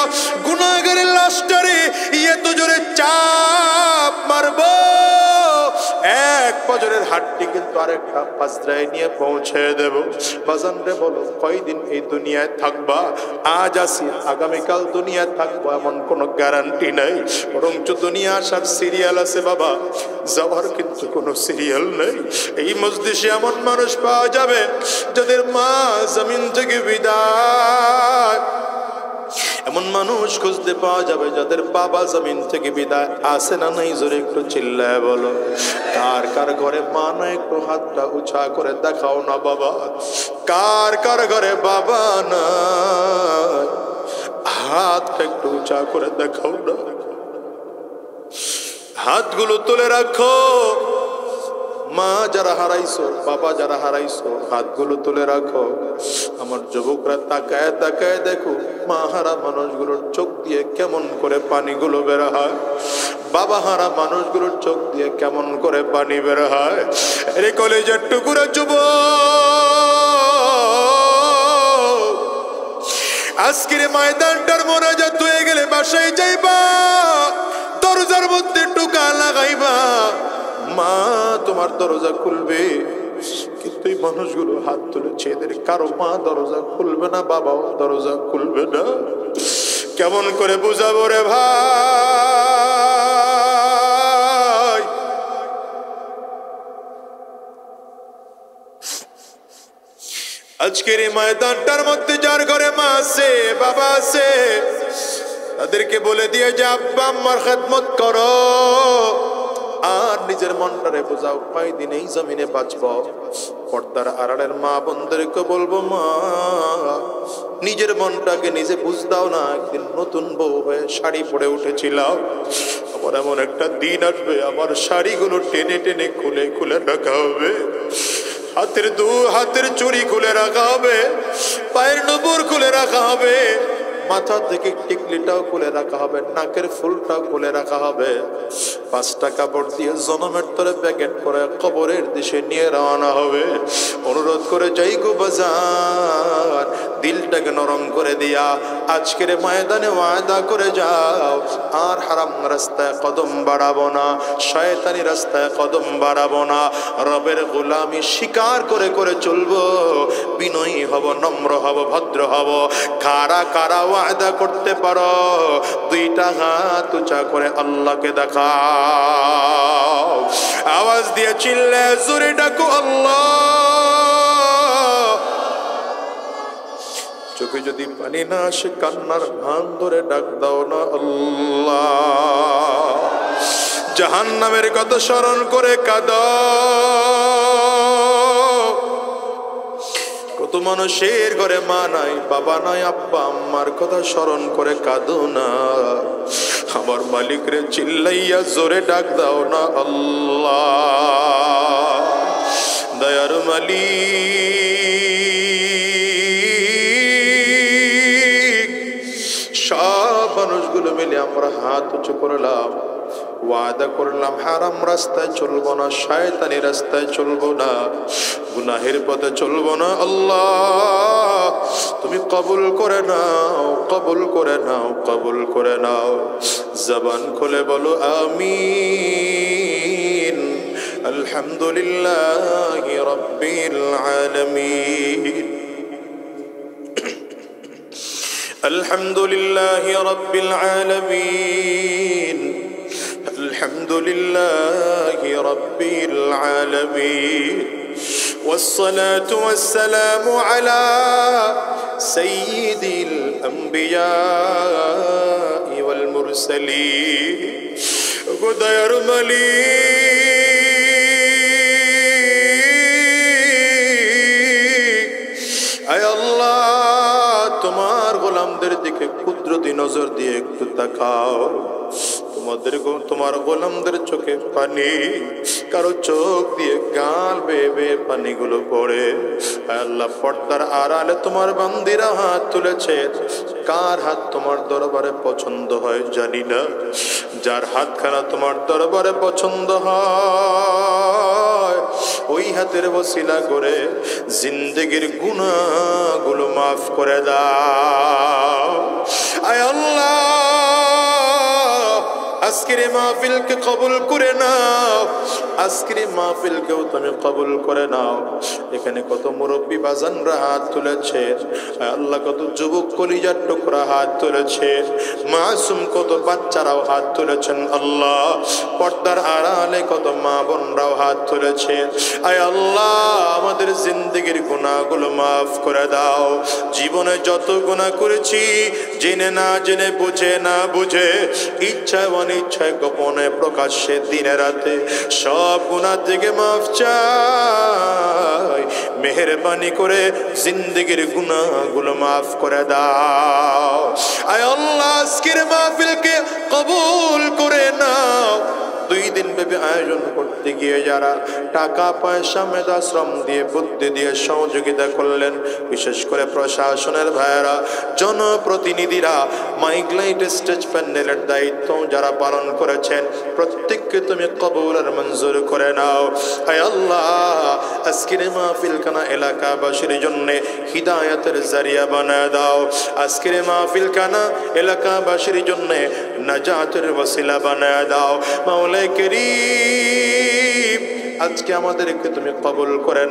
গুনাহগারের লাশটারে এত জোরে চাপ মারবো, এক পজরের হাড্ডি কিন্তু আরেকটা পাজরায় নিয়ে পৌঁছে দেব। বাজান রে বলো, কয়দিন এই দুনিয়ায় থাকবা? আজ আসি, আগামীকাল দুনিয়ায় থাকবো এমন কোনো গ্যারান্টি নাই, বরঞ্চ দুনিয়া আসার সিরিয়াল আছে বাবা, যাওয়ার কিন্তু কোনো সিরিয়াল নেই। এই মজলিসে এমন মানুষ পাওয়া যাবে যাদের মা জমিন থেকে বিদায়, এমন মানুষ খুঁজতে পাওয়া যাবে যাদের বাবা জমিন থেকে বিদায়। আছে না নাই? জোরে একটু চিল্লায় বলো। কার কার ঘরে মা না? একটু হাতটা উঁচা করে দেখাও না বাবা। কার কার ঘরে বাবা না? হাতটা একটু উঁচা করে দেখাও না। হাতগুলো তুলে রাখো। মা যারা হারাইছো, বাবা যারা হারাইছো, হাতগুলো তুলে রাখো। আমার যুবকরা তাকায় তাকায় দেখো, মা হারা মানুষগুলোর চোখ দিয়ে কেমন করে পানিগুলো বের হয়, বাবা হারা মানুষগুলোর চোখ দিয়ে কেমন করে পানি বের হয়। রে কলেজের টুকুরা যুবক, আজকের ময়দানটার মোনাজাত হয়ে গেলে বাসায় যাইবা, দরজার মধ্যে টোকা লাগাইবা, মা তোমার দরজা খুলবে। কিন্তু এই মানুষগুলো হাত তুলেছে, এদের কারো মা দরজা খুলবে না, বাবাও দরজা খুলবে না। কেমন করে বুঝাবো রে ভাই? আজকের এই ময়দানটার মধ্যে যার ঘরে মা আছে, বাবা আছে, তাদেরকে বলে দিয়ে যে আব্বা আম্মার খেদমত করো আর নিজের মনটারে বোঝাও কয়দিন এই জমিনে বাঁচব। পর্দার আড়ালের মা বোনদেরকে বলবো মা নিজের মনটাকে নিজে বুঝ দাও না। একদিন নতুন বউ হয়ে শাড়ি পরে উঠেছিলাম, আমার এমন একটা দিন আসবে আমার শাড়িগুলো টেনে টেনে খুলে খুলে রাখা হবে, হাতের চুড়ি খুলে রাখা হবে, পায়ের নুপুর খুলে রাখা হবে, মাথা থেকে টিকলিটাও খুলে রাখা হবে, নাকের ফুলটাও খুলে রাখা হবে। 5টা কাপড় দিয়ে জনমের তরে প্যাকেট করে কবরের দিশে নিয়ে রওনা হবে। অনুরোধ করে যাই গো বাজার, দিলটাকে নরম করে দিয়া আজকের ময়দানে ওয়াদা করে যাও আর হারাম রাস্তায় কদম বাড়াবো না, শয়তানি রাস্তায় কদম বাড়াবো না, রবের গোলামি স্বীকার করে করে চলবো, বিনয়ী হব, নম্র হব, ভদ্র হব। কারা কারা ওয়াদা করতে পারো? 2টা হাত উঁচা করে আল্লাহকে দেখাও, আওয়াজ দিয়ে চিল্লে জোরে ডাকো আল্লাহ। চোখে যদি পানি না আসে কান্নার ভান ধরে ডাক দাও না আল্লাহ। জাহান্নামের কথা স্মরণ করে কাঁদো। কত মানুষের ঘরে মা নাই, বাবা নাই, আব্বা আম্মার কথা স্মরণ করে কাঁদো না। আমার মালিক রে চিল্লাইয়া জোরে ডাক দাও না আল্লাহ। দয়ার মালিক, সব মানুষগুলো মিলে আমরা হাত উঁচু করলাম, ওয়াদা করলাম হারাম রাস্তায় চলবো না, শয়তানি রাস্তায় চলবো না, গুনাহের পথে চলবো না। আল্লাহ তুমি কবুল করে নাও, কবুল করে নাও, কবুল করে নাও। জবান খুলে বলো আমিন। আলহামদুলিল্লাহি রাব্বিল আলামিন। আলহামদুলিল্লাহি রাব্বিল আলামিন। আলহামদুলিল্লাহি রাব্বিল আলামিন। والصلاة والسلام على سيد الأنبياء والمرسلين. غدير مليك أي الله তোমার গোলামদের দিকে কুদরতি নজর দিয়ে একটু তাকাও। তোমার গোলামদের চোখে পানি, কারো চোখ দিয়ে গাল বেয়ে বেয়ে পানিগুলো পড়ে। আল্লাহ পর্দার আড়ালে তোমার বান্দিরা হাত তুলেছে, কার হাত তোমার দরবারে পছন্দ হয় জানি না। যার হাতখানা তোমার দরবারে পছন্দ হয় ওই হাতের ওসিলা করে জিন্দেগির গুনাহগুলো মাফ করে দাও। আয় আল্লাহ আজকের মাহফিলকে কবুল করে নাও, আজকের মাহফিলকেও তুমি কবুল করে নাও। এখানে কত মুরব্বী বাজানরা হাত তুলেছে, আল্লাহ কত যুবক কলিজার টুকরা হাত তুলেছে, মাসুম কত বাচ্চারাও হাত তুলেছেন। আল্লাহ পর্দার আড়ালে কত মা বোনরাও হাত তুলেছে। আয় আল্লাহ আমাদের জিন্দেগির গুনাহগুলো মাফ করে দাও। জীবনে যত গুনাহ করেছি জেনে না জেনে, বুঝে না বুঝে, ইচ্ছায় অনিচ্ছায়, গোপনে প্রকাশ্যে, দিনে রাতে, সব গুনাহ থেকে মাফ চাই। মেহেরবানি করে জিন্দেগির গুনাহগুলো মাফ করে দাও। আয় আল্লাহ আজকের মাহফিলকে কবুল করে নাও। 2 দিন ব্যাপী আয়োজন করতে গিয়ে যারা টাকা পয়সা মেধা শ্রম দিয়ে বুদ্ধি দিয়ে সহযোগিতা করলেন, বিশেষ করে প্রশাসনের ভাইয়েরা, জনপ্রতিনিধিরা, মাইক লাইট স্টেজ প্যান্ডেলের দায়িত্ব যারা পালন করেছেন, প্রত্যেককে তুমি কবুল আর মঞ্জুর করে নাও। আয় আল্লাহ আজকের মাহফিলখানা এলাকাবাসীর জন্য হিদায়াতের জারিয়া বানায় দাও। আজকের মাহফিলখানা এলাকাবাসীর জন্য নাজাতের ওসিলা বানায় দাও। মাওলা কারীম আজকে আমাদেরকে তুমি কবুল করে